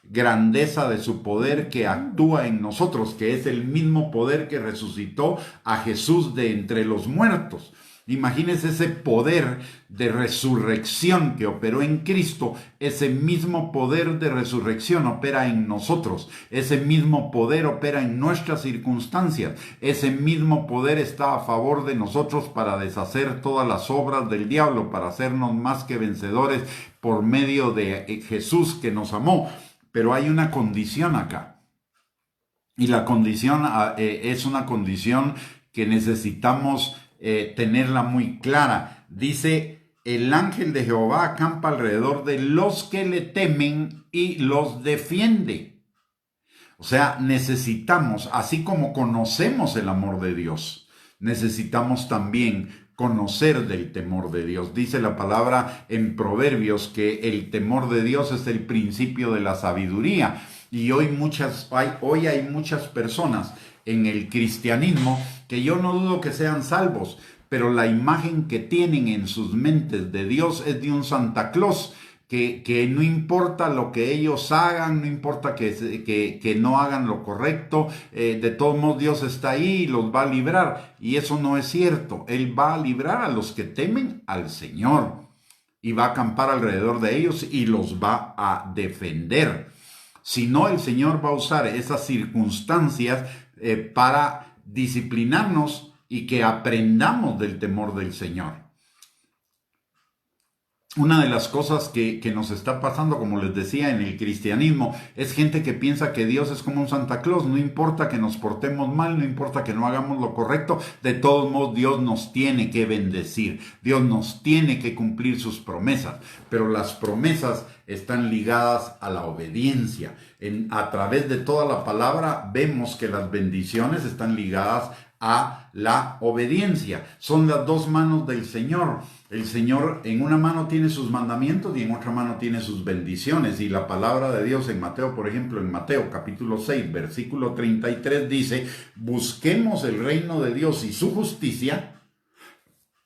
grandeza de su poder que actúa en nosotros, que es el mismo poder que resucitó a Jesús de entre los muertos. Imagínense ese poder de resurrección que operó en Cristo. Ese mismo poder de resurrección opera en nosotros. Ese mismo poder opera en nuestras circunstancias. Ese mismo poder está a favor de nosotros para deshacer todas las obras del diablo, para hacernos más que vencedores por medio de Jesús que nos amó. Pero hay una condición acá. Y la condición es una condición que necesitamos tenerla muy clara. Dice: el ángel de Jehová acampa alrededor de los que le temen y los defiende. O sea, necesitamos, así como conocemos el amor de Dios, necesitamos también conocer del temor de Dios. Dice la palabra en Proverbios que el temor de Dios es el principio de la sabiduría. Y hoy hay muchas personas en el cristianismo que yo no dudo que sean salvos, pero la imagen que tienen en sus mentes de Dios es de un Santa Claus, que no importa lo que ellos hagan, no importa que no hagan lo correcto, de todos modos Dios está ahí y los va a librar. Y eso no es cierto. Él va a librar a los que temen al Señor y va a acampar alrededor de ellos y los va a defender. Si no, el Señor va a usar esas circunstancias para disciplinarnos y que aprendamos del temor del Señor. Una de las cosas que nos está pasando, como les decía, en el cristianismo, es gente que piensa que Dios es como un Santa Claus. No importa que nos portemos mal, no importa que no hagamos lo correcto, de todos modos Dios nos tiene que bendecir. Dios nos tiene que cumplir sus promesas. Pero las promesas están ligadas a la obediencia. A través de toda la palabra vemos que las bendiciones están ligadas a la obediencia. Son las dos manos del Señor. El Señor en una mano tiene sus mandamientos y en otra mano tiene sus bendiciones. Y la palabra de Dios en Mateo, por ejemplo, en Mateo capítulo 6, versículo 33 dice: busquemos el reino de Dios y su justicia,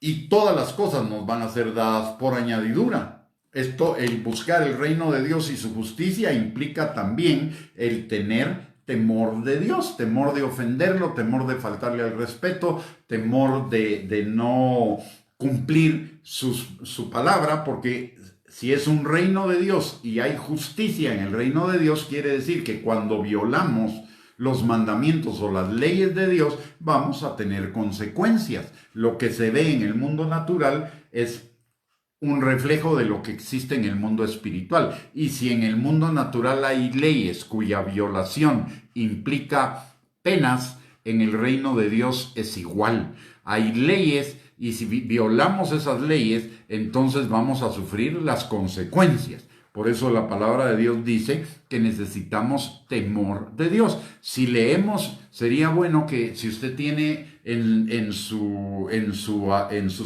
y todas las cosas nos van a ser dadas por añadidura. Esto, el buscar el reino de Dios y su justicia, implica también el tener temor de Dios, temor de ofenderlo, temor de faltarle al respeto, temor de no cumplir su palabra, porque si es un reino de Dios y hay justicia en el reino de Dios, quiere decir que cuando violamos los mandamientos o las leyes de Dios, vamos a tener consecuencias. Lo que se ve en el mundo natural es un reflejo de lo que existe en el mundo espiritual. Y si en el mundo natural hay leyes cuya violación implica penas, en el reino de Dios es igual. Hay leyes y si violamos esas leyes, entonces vamos a sufrir las consecuencias. Por eso la palabra de Dios dice que necesitamos temor de Dios. Si leemos, sería bueno que si usted tiene en su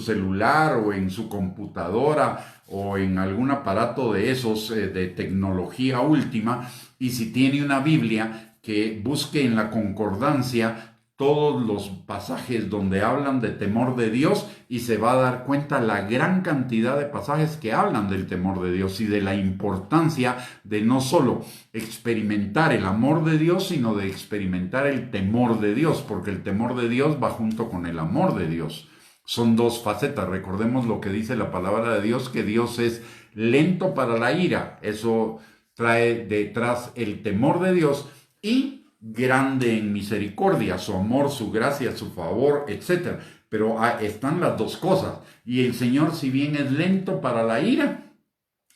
celular o en su computadora o en algún aparato de esos de tecnología última, y si tiene una Biblia, que busque en la concordancia todos los pasajes donde hablan de temor de Dios y se va a dar cuenta la gran cantidad de pasajes que hablan del temor de Dios y de la importancia de no solo experimentar el amor de Dios, sino de experimentar el temor de Dios, porque el temor de Dios va junto con el amor de Dios. Son dos facetas. Recordemos lo que dice la palabra de Dios, que Dios es lento para la ira. Eso trae detrás el temor de Dios, y grande en misericordia, su amor, su gracia, su favor, etc. Pero están las dos cosas. Y el Señor, si bien es lento para la ira,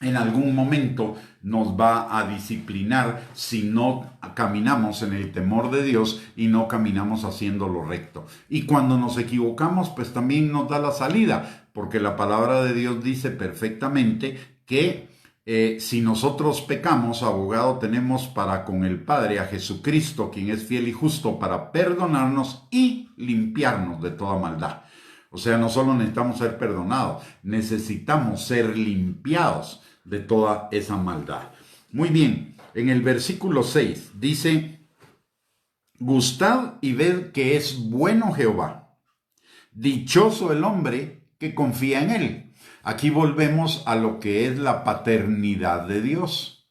en algún momento nos va a disciplinar si no caminamos en el temor de Dios y no caminamos haciendo lo recto. Y cuando nos equivocamos, pues también nos da la salida, porque la palabra de Dios dice perfectamente que si nosotros pecamos, abogado tenemos para con el Padre a Jesucristo, quien es fiel y justo para perdonarnos y limpiarnos de toda maldad. O sea, no solo necesitamos ser perdonados, necesitamos ser limpiados de toda esa maldad. Muy bien, en el versículo 6 dice: gustad y ved que es bueno Jehová, dichoso el hombre que confía en él. Aquí volvemos a lo que es la paternidad de Dios.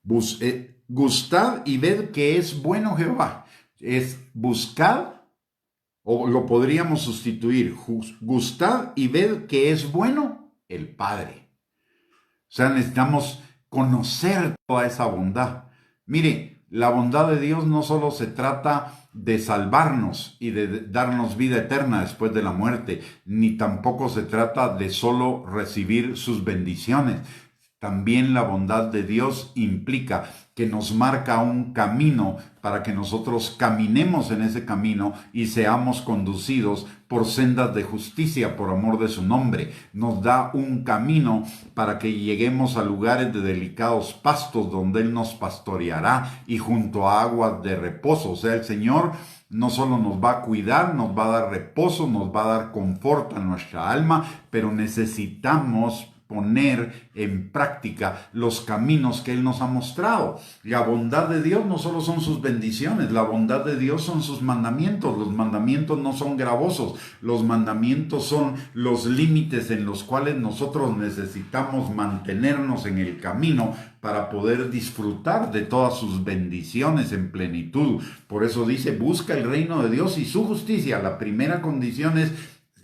Gustad y ved que es bueno Jehová. Es buscad, o lo podríamos sustituir, gustad y ved que es bueno el Padre. O sea, necesitamos conocer toda esa bondad. Mire, la bondad de Dios no solo se trata de salvarnos y de darnos vida eterna después de la muerte, ni tampoco se trata de solo recibir sus bendiciones. También la bondad de Dios implica que nos marca un camino para que nosotros caminemos en ese camino y seamos conducidos por sendas de justicia por amor de su nombre. Nos da un camino para que lleguemos a lugares de delicados pastos donde Él nos pastoreará y junto a aguas de reposo. O sea, el Señor no solo nos va a cuidar, nos va a dar reposo, nos va a dar confort a nuestra alma, pero necesitamos poner en práctica los caminos que Él nos ha mostrado. La bondad de Dios no solo son sus bendiciones, la bondad de Dios son sus mandamientos. Los mandamientos no son gravosos, los mandamientos son los límites en los cuales nosotros necesitamos mantenernos en el camino para poder disfrutar de todas sus bendiciones en plenitud. Por eso dice, busca el reino de Dios y su justicia. La primera condición es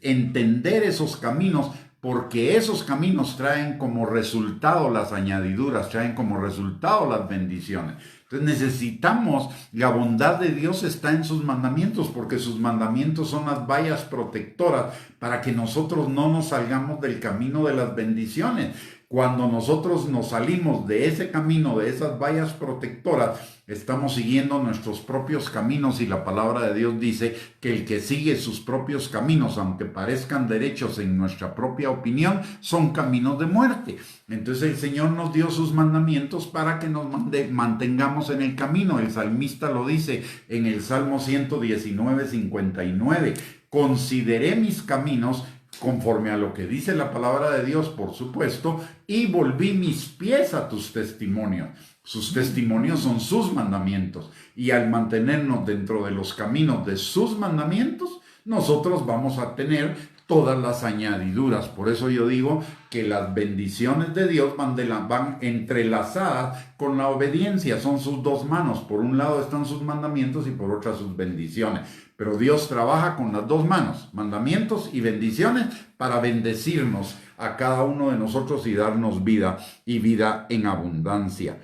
entender esos caminos, porque esos caminos traen como resultado las añadiduras, traen como resultado las bendiciones. Entonces necesitamos, la bondad de Dios está en sus mandamientos, porque sus mandamientos son las vallas protectoras para que nosotros no nos salgamos del camino de las bendiciones. Cuando nosotros nos salimos de ese camino, de esas vallas protectoras, estamos siguiendo nuestros propios caminos, y la palabra de Dios dice que el que sigue sus propios caminos, aunque parezcan derechos en nuestra propia opinión, son caminos de muerte. Entonces el Señor nos dio sus mandamientos para que nos mantengamos en el camino. El salmista lo dice en el Salmo 119, 59. Consideré mis caminos conforme a lo que dice la palabra de Dios, por supuesto, y volví mis pies a tus testimonios. Sus testimonios son sus mandamientos, y al mantenernos dentro de los caminos de sus mandamientos, nosotros vamos a tener todas las añadiduras. Por eso yo digo que las bendiciones de Dios van entrelazadas con la obediencia, son sus dos manos. Por un lado están sus mandamientos y por otra sus bendiciones. Pero Dios trabaja con las dos manos, mandamientos y bendiciones, para bendecirnos a cada uno de nosotros y darnos vida, y vida en abundancia.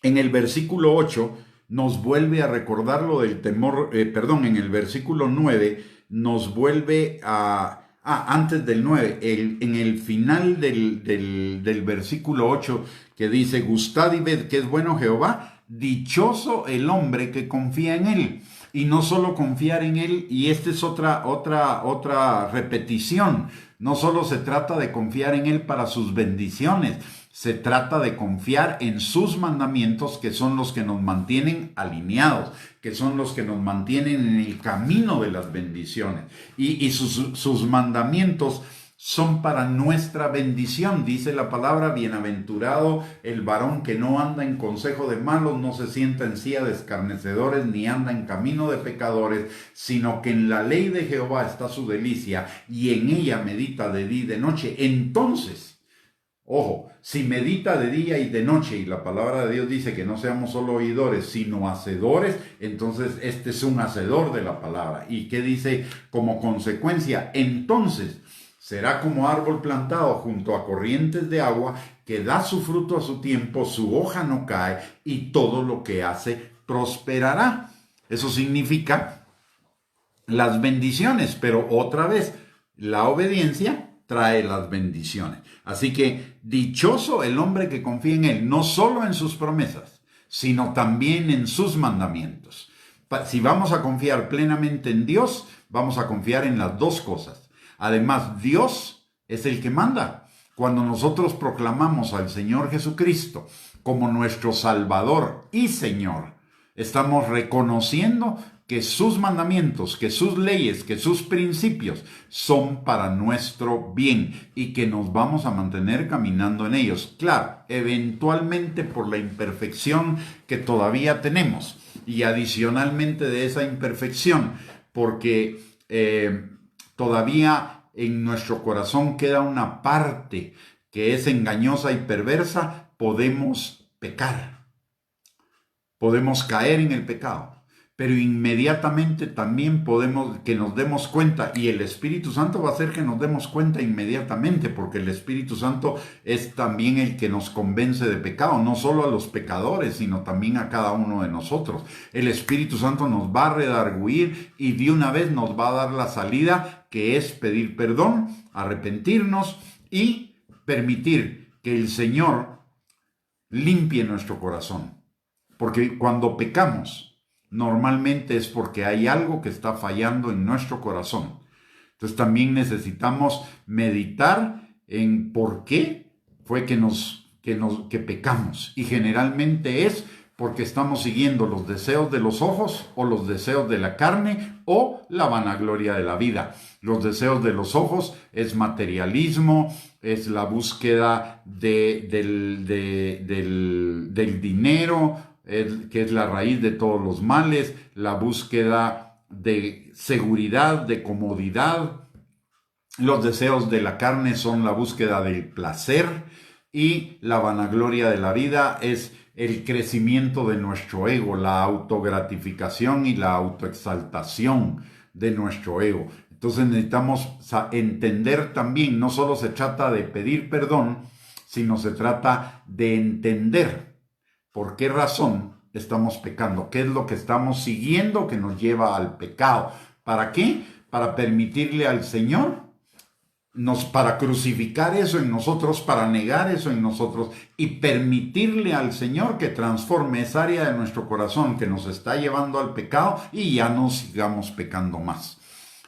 En el versículo 8 nos vuelve a recordar lo del temor, en el versículo 9 nos vuelve a... antes del 9, en el final del versículo 8, que dice, gustad y ved que es bueno Jehová, dichoso el hombre que confía en él. Y no solo confiar en Él, y esta es otra repetición, no solo se trata de confiar en Él para sus bendiciones, se trata de confiar en sus mandamientos, que son los que nos mantienen alineados, que son los que nos mantienen en el camino de las bendiciones. Y sus mandamientos son para nuestra bendición. Dice la palabra, bienaventurado el varón que no anda en consejo de malos, no se sienta en silla de escarnecedores, ni anda en camino de pecadores, sino que en la ley de Jehová está su delicia, y en ella medita de día y de noche. Entonces, ojo, si medita de día y de noche, y la palabra de Dios dice que no seamos solo oidores, sino hacedores, entonces este es un hacedor de la palabra. ¿Y qué dice como consecuencia? Entonces será como árbol plantado junto a corrientes de agua, que da su fruto a su tiempo, su hoja no cae, y todo lo que hace prosperará. Eso significa las bendiciones, pero otra vez, la obediencia trae las bendiciones. Así que dichoso el hombre que confía en Él, no solo en sus promesas, sino también en sus mandamientos. Si vamos a confiar plenamente en Dios, vamos a confiar en las dos cosas. Además, Dios es el que manda. Cuando nosotros proclamamos al Señor Jesucristo como nuestro Salvador y Señor, estamos reconociendo que sus mandamientos, que sus leyes, que sus principios son para nuestro bien, y que nos vamos a mantener caminando en ellos. Claro, eventualmente por la imperfección que todavía tenemos, y adicionalmente de esa imperfección, porque todavía en nuestro corazón queda una parte que es engañosa y perversa, podemos pecar, podemos caer en el pecado, pero inmediatamente también podemos que nos demos cuenta, y el Espíritu Santo va a hacer que nos demos cuenta inmediatamente, porque el Espíritu Santo es también el que nos convence de pecado, no solo a los pecadores, sino también a cada uno de nosotros. El Espíritu Santo nos va a redarguir y de una vez nos va a dar la salida, que es pedir perdón, arrepentirnos y permitir que el Señor limpie nuestro corazón. Porque cuando pecamos, normalmente es porque hay algo que está fallando en nuestro corazón. Entonces también necesitamos meditar en por qué fue que pecamos. Y generalmente es porque estamos siguiendo los deseos de los ojos o los deseos de la carne o la vanagloria de la vida. Los deseos de los ojos es materialismo, es la búsqueda del dinero, que es la raíz de todos los males, la búsqueda de seguridad, de comodidad. Los deseos de la carne son la búsqueda del placer y la vanagloria de la vida es el crecimiento de nuestro ego, la autogratificación y la autoexaltación de nuestro ego. Entonces necesitamos entender también, no solo se trata de pedir perdón, sino se trata de entender por qué razón estamos pecando, qué es lo que estamos siguiendo que nos lleva al pecado. ¿Para qué? Para permitirle al Señor para crucificar eso en nosotros, para negar eso en nosotros y permitirle al Señor que transforme esa área de nuestro corazón que nos está llevando al pecado y ya no sigamos pecando más.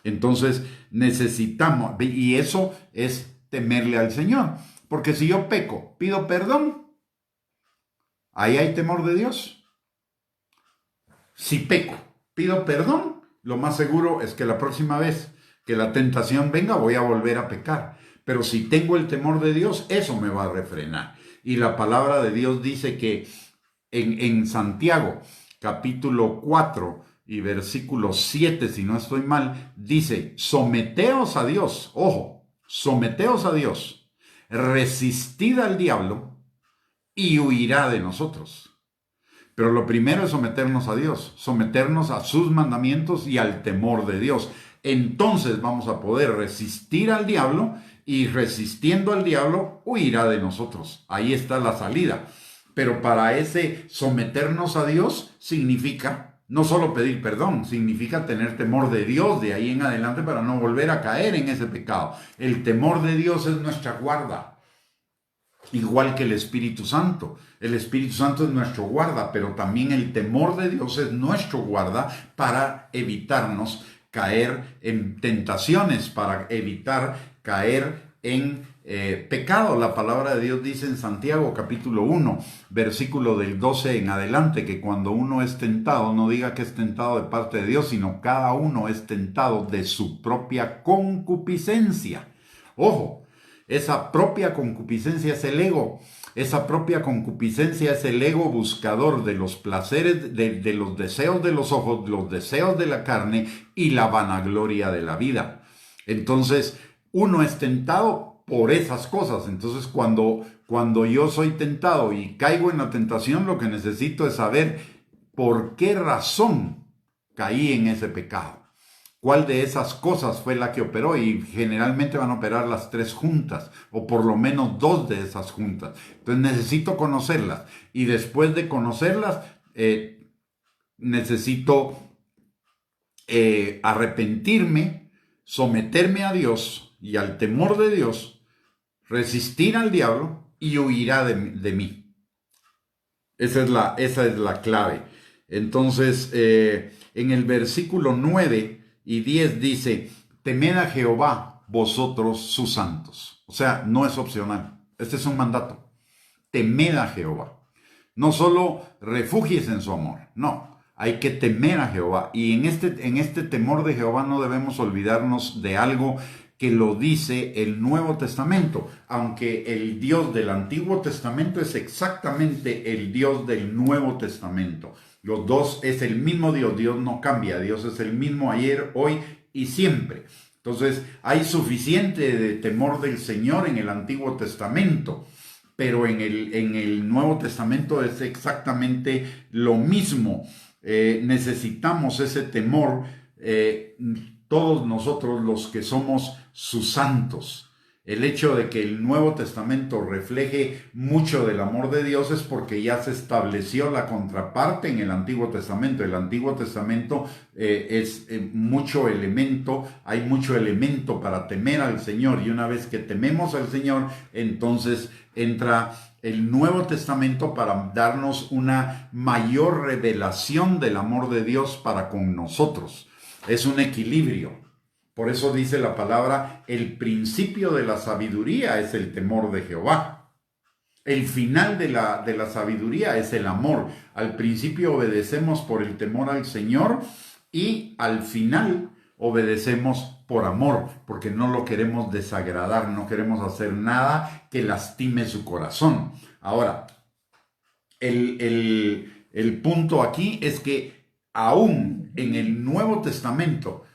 Entonces necesitamos, y eso es temerle al Señor, porque si yo peco, pido perdón, ahí hay temor de Dios. Si peco, pido perdón, lo más seguro es que la próxima vez que la tentación venga, voy a volver a pecar. Pero si tengo el temor de Dios, eso me va a refrenar. Y la palabra de Dios dice que en Santiago, capítulo 4 y versículo 7, si no estoy mal, dice, someteos a Dios, ojo, someteos a Dios, resistid al diablo y huirá de nosotros. Pero lo primero es someternos a Dios, someternos a sus mandamientos y al temor de Dios. Entonces vamos a poder resistir al diablo y resistiendo al diablo huirá de nosotros. Ahí está la salida. Pero para ese someternos a Dios significa no solo pedir perdón, significa tener temor de Dios de ahí en adelante para no volver a caer en ese pecado. El temor de Dios es nuestra guarda, igual que el Espíritu Santo. El Espíritu Santo es nuestro guarda, pero también el temor de Dios es nuestro guarda para evitarnos caer en tentaciones, para evitar caer en pecado. La palabra de Dios dice en Santiago capítulo 1, versículo del 12 en adelante, que cuando uno es tentado, no diga que es tentado de parte de Dios, sino cada uno es tentado de su propia concupiscencia. Ojo, esa propia concupiscencia es el ego. Esa propia concupiscencia es el ego buscador de los placeres, de los deseos de los ojos, los deseos de la carne y la vanagloria de la vida. Entonces, uno es tentado por esas cosas. Entonces, cuando yo soy tentado y caigo en la tentación, lo que necesito es saber por qué razón caí en ese pecado. ¿Cuál de esas cosas fue la que operó? Y generalmente van a operar las tres juntas, o por lo menos dos de esas juntas. Entonces necesito conocerlas. Y después de conocerlas, necesito arrepentirme, someterme a Dios y al temor de Dios, resistir al diablo y huirá de mí. Esa es la clave. Entonces, en el versículo 9 y 10 dice, temed a Jehová vosotros sus santos. O sea, no es opcional. Este es un mandato. Temed a Jehová. No solo refúgiese en su amor. No, hay que temer a Jehová. Y en este temor de Jehová no debemos olvidarnos de algo que lo dice el Nuevo Testamento. Aunque el Dios del Antiguo Testamento es exactamente el Dios del Nuevo Testamento. Los dos es el mismo Dios, Dios no cambia, Dios es el mismo ayer, hoy y siempre. Entonces hay suficiente de temor del Señor en el Antiguo Testamento, pero en el Nuevo Testamento es exactamente lo mismo. Necesitamos ese temor, todos nosotros los que somos sus santos. El hecho de que el Nuevo Testamento refleje mucho del amor de Dios es porque ya se estableció la contraparte en el Antiguo Testamento. El Antiguo Testamento es mucho elemento, hay mucho elemento para temer al Señor. Y una vez que tememos al Señor, entonces entra el Nuevo Testamento para darnos una mayor revelación del amor de Dios para con nosotros. Es un equilibrio. Por eso dice la palabra, el principio de la sabiduría es el temor de Jehová. El final de la sabiduría es el amor. Al principio obedecemos por el temor al Señor y al final obedecemos por amor, porque no lo queremos desagradar, no queremos hacer nada que lastime su corazón. Ahora, el punto aquí es que aún en el Nuevo Testamento,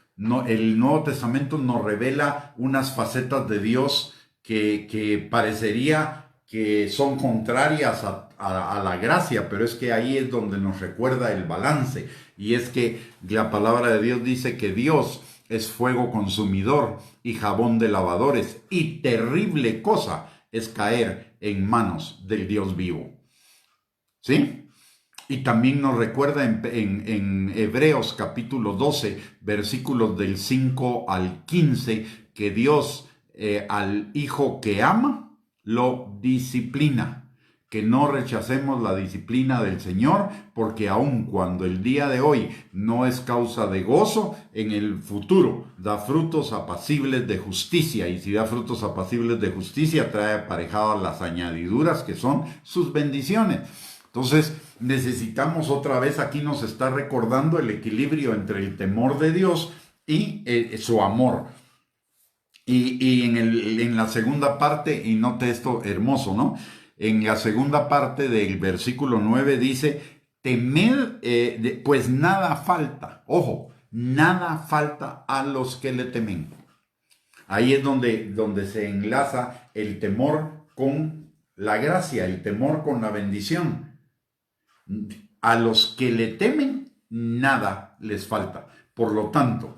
el Nuevo Testamento nos revela unas facetas de Dios que parecería que son contrarias a la gracia, pero es que ahí es donde nos recuerda el balance, y es que la palabra de Dios dice que Dios es fuego consumidor y jabón de lavadores, y terrible cosa es caer en manos del Dios vivo. ¿Sí? Y también nos recuerda en Hebreos capítulo 12, versículos del 5 al 15, que Dios al hijo que ama lo disciplina. Que no rechacemos la disciplina del Señor, porque aun cuando el día de hoy no es causa de gozo, en el futuro da frutos apacibles de justicia. Y si da frutos apacibles de justicia, trae aparejadas las añadiduras que son sus bendiciones. Entonces necesitamos otra vez, aquí nos está recordando el equilibrio entre el temor de Dios y su amor. Y en la segunda parte, y note esto hermoso, ¿no? En la segunda parte del versículo 9 dice, temed, pues nada falta, ojo, nada falta a los que le temen. Ahí es donde se enlaza el temor con la gracia, el temor con la bendición. A los que le temen, nada les falta. Por lo tanto,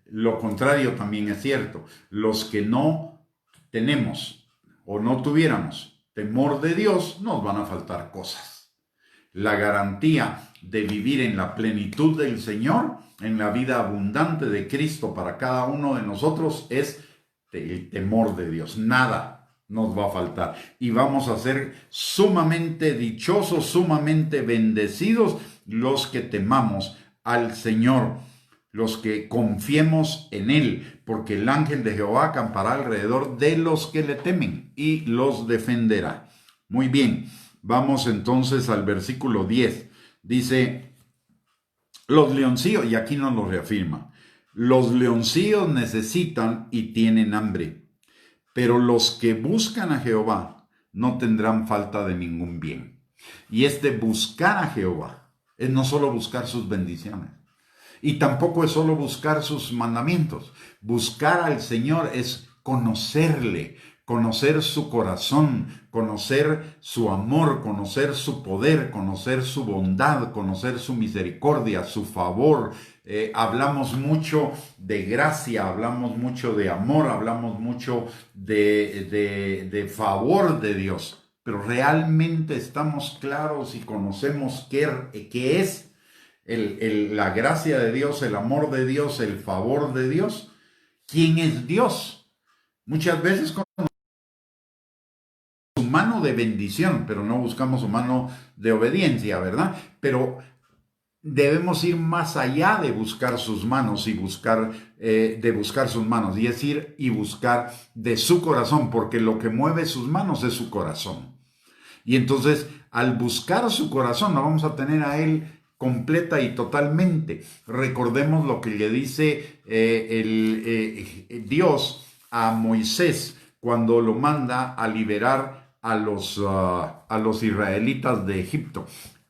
lo contrario también es cierto. Los que no tenemos o no tuviéramos temor de Dios, nos van a faltar cosas. La garantía de vivir en la plenitud del Señor, en la vida abundante de Cristo para cada uno de nosotros, es el temor de Dios. Nada nos va a faltar. Y vamos a ser sumamente dichosos, sumamente bendecidos los que temamos al Señor, los que confiemos en Él, porque el ángel de Jehová acampará alrededor de los que le temen y los defenderá. Muy bien, vamos entonces al versículo 10. Dice, los leoncillos, y aquí nos lo reafirma, los leoncillos necesitan y tienen hambre, pero los que buscan a Jehová no tendrán falta de ningún bien. Y este buscar a Jehová es no solo buscar sus bendiciones, y tampoco es solo buscar sus mandamientos. Buscar al Señor es conocerle, conocer su corazón, conocer su amor, conocer su poder, conocer su bondad, conocer su misericordia, su favor. Hablamos mucho de gracia, hablamos mucho de amor, hablamos mucho de favor de Dios, pero realmente estamos claros y conocemos qué es la gracia de Dios, el amor de Dios, el favor de Dios. ¿Quién es Dios? Muchas veces su mano de bendición, pero no buscamos su mano de obediencia, ¿verdad? Pero debemos ir más allá de buscar sus manos y buscar sus manos, y es ir y buscar de su corazón, porque lo que mueve sus manos es su corazón. Y entonces, al buscar su corazón, lo vamos a tener a Él completa y totalmente. Recordemos lo que le dice Dios a Moisés cuando lo manda a liberar a los israelitas de Egipto.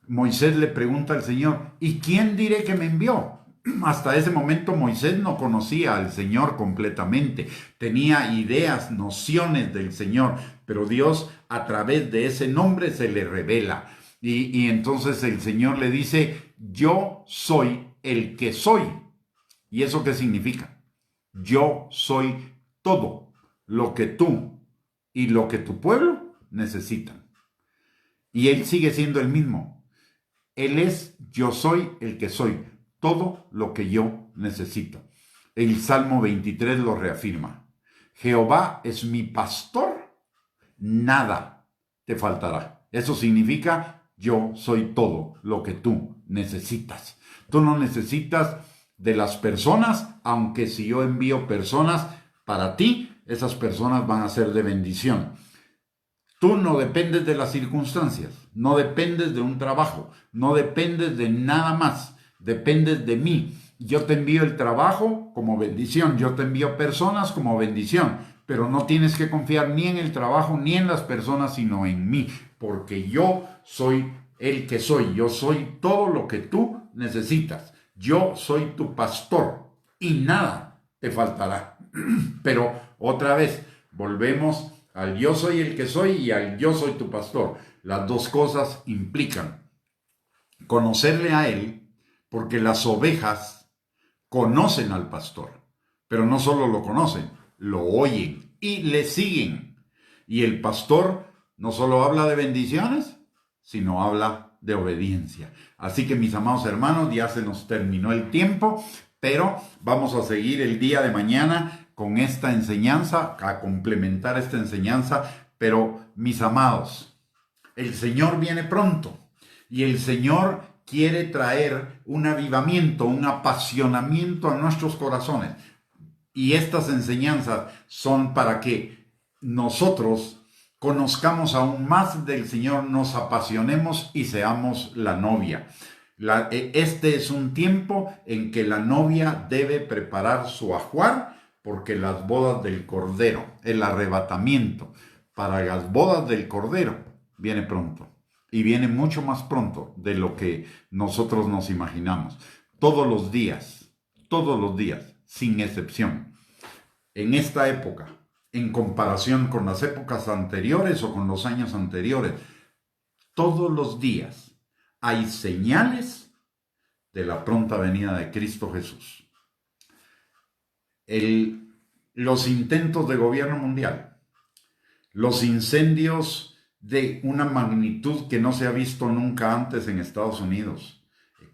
Moisés le pregunta al Señor, ¿y quién diré que me envió? Hasta ese momento Moisés no conocía al Señor completamente, tenía ideas, nociones del Señor, pero Dios a través de ese nombre se le revela. Y entonces el Señor le dice, yo soy el que soy. ¿Y eso qué significa? Yo soy todo lo que tú y lo que tu pueblo necesitan. Y Él sigue siendo el mismo. Él es, yo soy el que soy, todo lo que yo necesito. El Salmo 23 lo reafirma. Jehová es mi pastor, nada te faltará. Eso significa, yo soy todo lo que tú necesitas. Tú no necesitas de las personas, aunque si yo envío personas para ti, esas personas van a ser de bendición. Tú no dependes de las circunstancias, no dependes de un trabajo, no dependes de nada más, dependes de mí. Yo te envío el trabajo como bendición, yo te envío personas como bendición, pero no tienes que confiar ni en el trabajo ni en las personas, sino en mí, porque yo soy el que soy, yo soy todo lo que tú necesitas. Yo soy tu pastor y nada te faltará. Pero otra vez, volvemos al yo soy el que soy y al yo soy tu pastor. Las dos cosas implican conocerle a él, porque las ovejas conocen al pastor, pero no solo lo conocen, lo oyen y le siguen. Y el pastor no solo habla de bendiciones, sino habla de obediencia. Así que mis amados hermanos, ya se nos terminó el tiempo, pero vamos a seguir el día de mañana con esta enseñanza, a complementar esta enseñanza. Pero mis amados, el Señor viene pronto y el Señor quiere traer un avivamiento, un apasionamiento a nuestros corazones. Y estas enseñanzas son para que nosotros conozcamos aún más del Señor, nos apasionemos y seamos la novia. Este es un tiempo en que la novia debe preparar su ajuar, porque las bodas del Cordero, el arrebatamiento para las bodas del Cordero, viene pronto. Y viene mucho más pronto de lo que nosotros nos imaginamos. Todos los días, sin excepción, en esta época, en comparación con las épocas anteriores o con los años anteriores, todos los días hay señales de la pronta venida de Cristo Jesús. Los intentos de gobierno mundial, los incendios de una magnitud que no se ha visto nunca antes en Estados Unidos,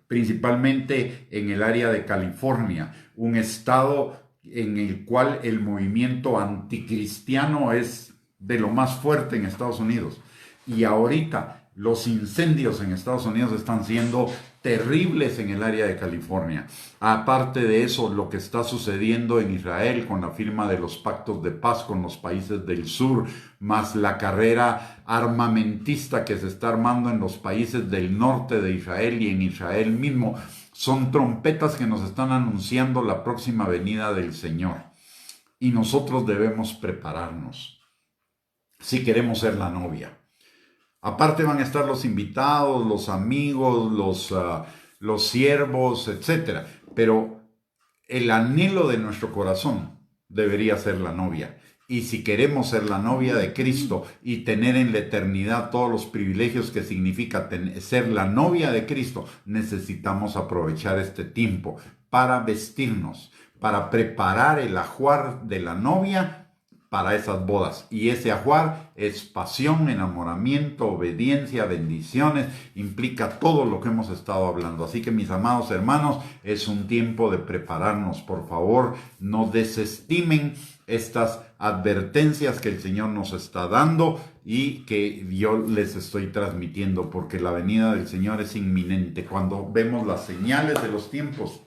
principalmente en el área de California, un estado en el cual el movimiento anticristiano es de lo más fuerte en Estados Unidos. Y ahorita los incendios en Estados Unidos están siendo terribles en el área de California. Aparte de eso, lo que está sucediendo en Israel con la firma de los pactos de paz con los países del sur, más la carrera armamentista que se está armando en los países del norte de Israel y en Israel mismo, son trompetas que nos están anunciando la próxima venida del Señor. Y nosotros debemos prepararnos si queremos ser la novia. Aparte van a estar los invitados, los amigos, los siervos, etc. Pero el anhelo de nuestro corazón debería ser la novia. Y si queremos ser la novia de Cristo y tener en la eternidad todos los privilegios que significa ser la novia de Cristo, necesitamos aprovechar este tiempo para vestirnos, para preparar el ajuar de la novia para esas bodas. Y ese ajuar es pasión, enamoramiento, obediencia, bendiciones, implica todo lo que hemos estado hablando. Así que mis amados hermanos, es un tiempo de prepararnos. Por favor, no desestimen estas advertencias que el Señor nos está dando y que yo les estoy transmitiendo, porque la venida del Señor es inminente. Cuando vemos las señales de los tiempos,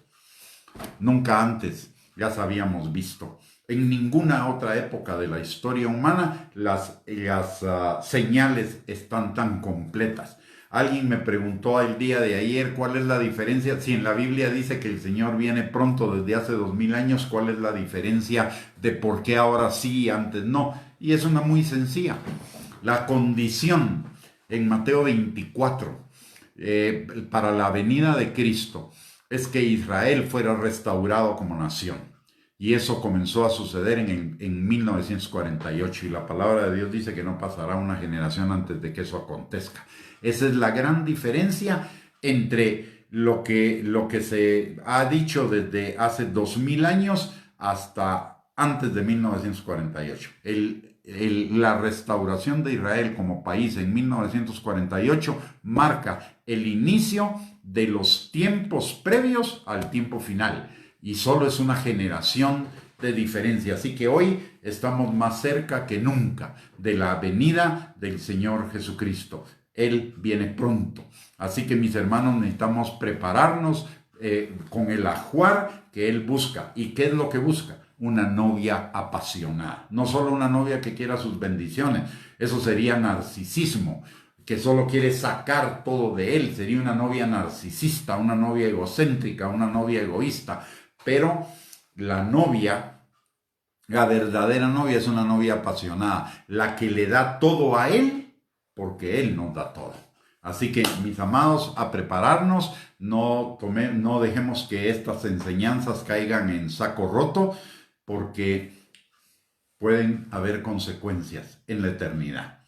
nunca antes las habíamos visto. En ninguna otra época de la historia humana las señales están tan completas. Alguien me preguntó el día de ayer cuál es la diferencia. Si en la Biblia dice que el Señor viene pronto desde hace 2000 años, ¿cuál es la diferencia de por qué ahora sí y antes no? Y es una muy sencilla. La condición en Mateo 24 para la venida de Cristo es que Israel fuera restaurado como nación. Y eso comenzó a suceder en 1948. Y la palabra de Dios dice que no pasará una generación antes de que eso acontezca. Esa es la gran diferencia entre lo que se ha dicho desde hace 2000 años hasta antes de 1948. La restauración de Israel como país en 1948 marca el inicio de los tiempos previos al tiempo final. Y solo es una generación de diferencia. Así que hoy estamos más cerca que nunca de la venida del Señor Jesucristo. Él viene pronto. Así que mis hermanos, necesitamos prepararnos con el ajuar que Él busca. ¿Y qué es lo que busca? una novia apasionada. No solo una novia que quiera sus bendiciones, eso sería narcisismo, que solo quiere sacar todo de él. Sería una novia narcisista, una novia egocéntrica, una novia egoísta. Pero la verdadera novia es una novia apasionada, la que le da todo a él porque él nos da todo. Así que, mis amados, a prepararnos, no dejemos que estas enseñanzas caigan en saco roto, porque pueden haber consecuencias en la eternidad.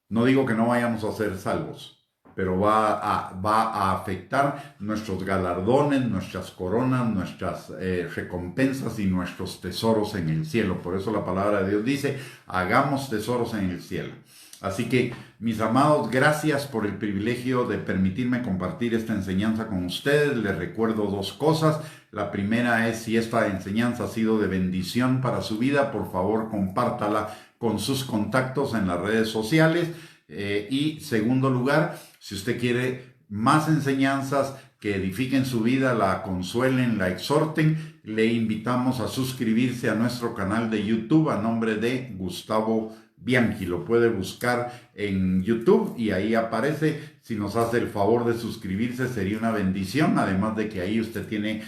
No digo que no vayamos a ser salvos, pero va a afectar nuestros galardones, nuestras coronas, nuestras recompensas y nuestros tesoros en el cielo. Por eso la palabra de Dios dice, hagamos tesoros en el cielo. Así que, mis amados, gracias por el privilegio de permitirme compartir esta enseñanza con ustedes. Les recuerdo dos cosas. La primera es, si esta enseñanza ha sido de bendición para su vida, por favor compártala con sus contactos en las redes sociales. Y segundo lugar, si usted quiere más enseñanzas que edifiquen su vida, la consuelen, la exhorten, le invitamos a suscribirse a nuestro canal de YouTube a nombre de Gustavo Bianchi. Lo puede buscar en YouTube y ahí aparece. Si nos hace el favor de suscribirse, sería una bendición, además de que ahí usted tiene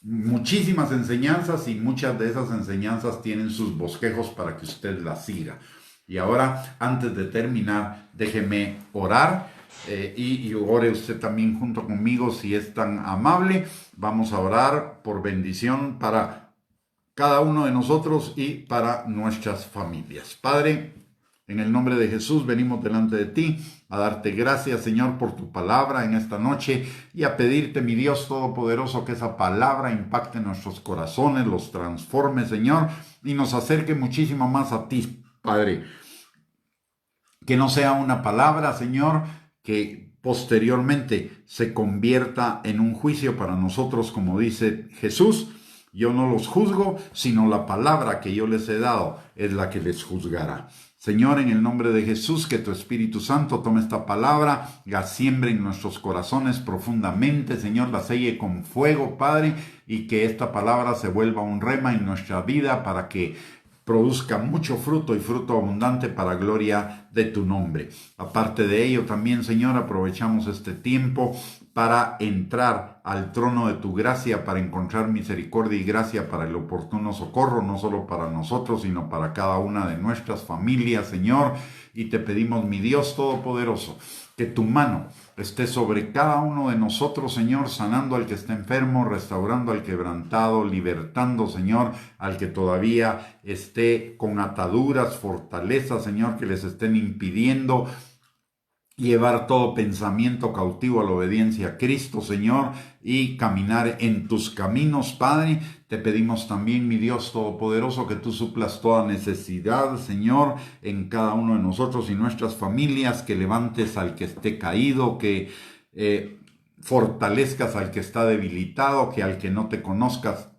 muchísimas enseñanzas y muchas de esas enseñanzas tienen sus bosquejos para que usted las siga. Y ahora, antes de terminar, déjeme orar y ore usted también junto conmigo si es tan amable. Vamos a orar por bendición para cada uno de nosotros y para nuestras familias. Padre, en el nombre de Jesús venimos delante de ti a darte gracias, Señor, por tu palabra en esta noche y a pedirte, mi Dios Todopoderoso, que esa palabra impacte nuestros corazones, los transforme, Señor, y nos acerque muchísimo más a ti, Padre. Que no sea una palabra, Señor, que posteriormente se convierta en un juicio para nosotros, como dice Jesús. Yo no los juzgo, sino la palabra que yo les he dado es la que les juzgará. Señor, en el nombre de Jesús, que tu Espíritu Santo tome esta palabra, la siembre en nuestros corazones profundamente, Señor, la selle con fuego, Padre, y que esta palabra se vuelva un rema en nuestra vida para que produzca mucho fruto y fruto abundante para gloria de tu nombre. Aparte de ello, también, Señor, aprovechamos este tiempo para entrar al trono de tu gracia, para encontrar misericordia y gracia para el oportuno socorro, no solo para nosotros, sino para cada una de nuestras familias, Señor. Y te pedimos, mi Dios Todopoderoso, que tu mano esté sobre cada uno de nosotros, Señor, sanando al que está enfermo, restaurando al quebrantado, libertando, Señor, al que todavía esté con ataduras, fortalezas, Señor, que les estén impidiendo llevar todo pensamiento cautivo a la obediencia a Cristo, Señor, y caminar en tus caminos, Padre. Te pedimos también, mi Dios Todopoderoso, que tú suplas toda necesidad, Señor, en cada uno de nosotros y nuestras familias, que levantes al que esté caído, que fortalezcas al que está debilitado, que al que no te conozcas,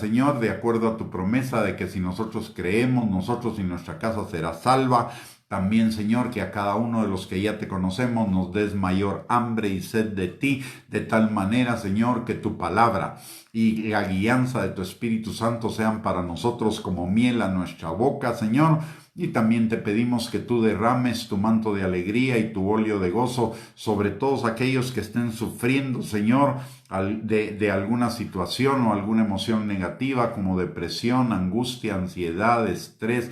Señor, de acuerdo a tu promesa de que si nosotros creemos, nosotros y nuestra casa será salva. También, Señor, que a cada uno de los que ya te conocemos nos des mayor hambre y sed de ti, de tal manera, Señor, que tu palabra y la guianza de tu Espíritu Santo sean para nosotros como miel a nuestra boca, Señor. Y también te pedimos que tú derrames tu manto de alegría y tu óleo de gozo sobre todos aquellos que estén sufriendo, Señor, de alguna situación o alguna emoción negativa como depresión, angustia, ansiedad, estrés,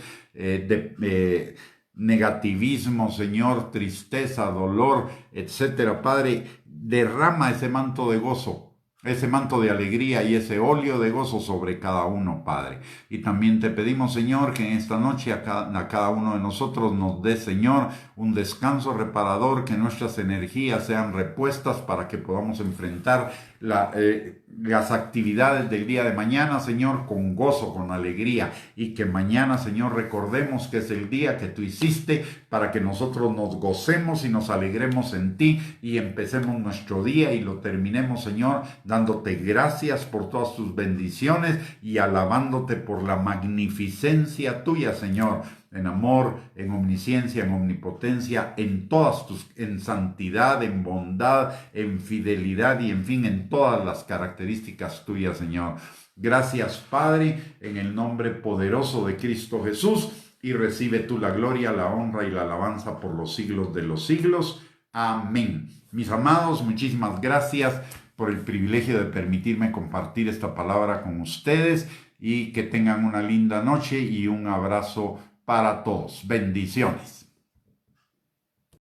negativismo, Señor, tristeza, dolor, etcétera. Padre, derrama ese manto de gozo, ese manto de alegría y ese óleo de gozo sobre cada uno, Padre. Y también te pedimos, Señor, que en esta noche a cada uno de nosotros nos dé, Señor, un descanso reparador, que nuestras energías sean repuestas para que podamos enfrentar las actividades del día de mañana, Señor, con gozo, con alegría, y que mañana, Señor, recordemos que es el día que tú hiciste para que nosotros nos gocemos y nos alegremos en ti y empecemos nuestro día y lo terminemos, Señor, dándote gracias por todas tus bendiciones y alabándote por la magnificencia tuya, Señor, en amor, en omnisciencia, en omnipotencia, en santidad, en bondad, en fidelidad y en fin, en todas las características tuyas, Señor. Gracias, Padre, en el nombre poderoso de Cristo Jesús, y recibe tú la gloria, la honra y la alabanza por los siglos de los siglos. Amén. Mis amados, muchísimas gracias por el privilegio de permitirme compartir esta palabra con ustedes y que tengan una linda noche y un abrazo para todos. Bendiciones.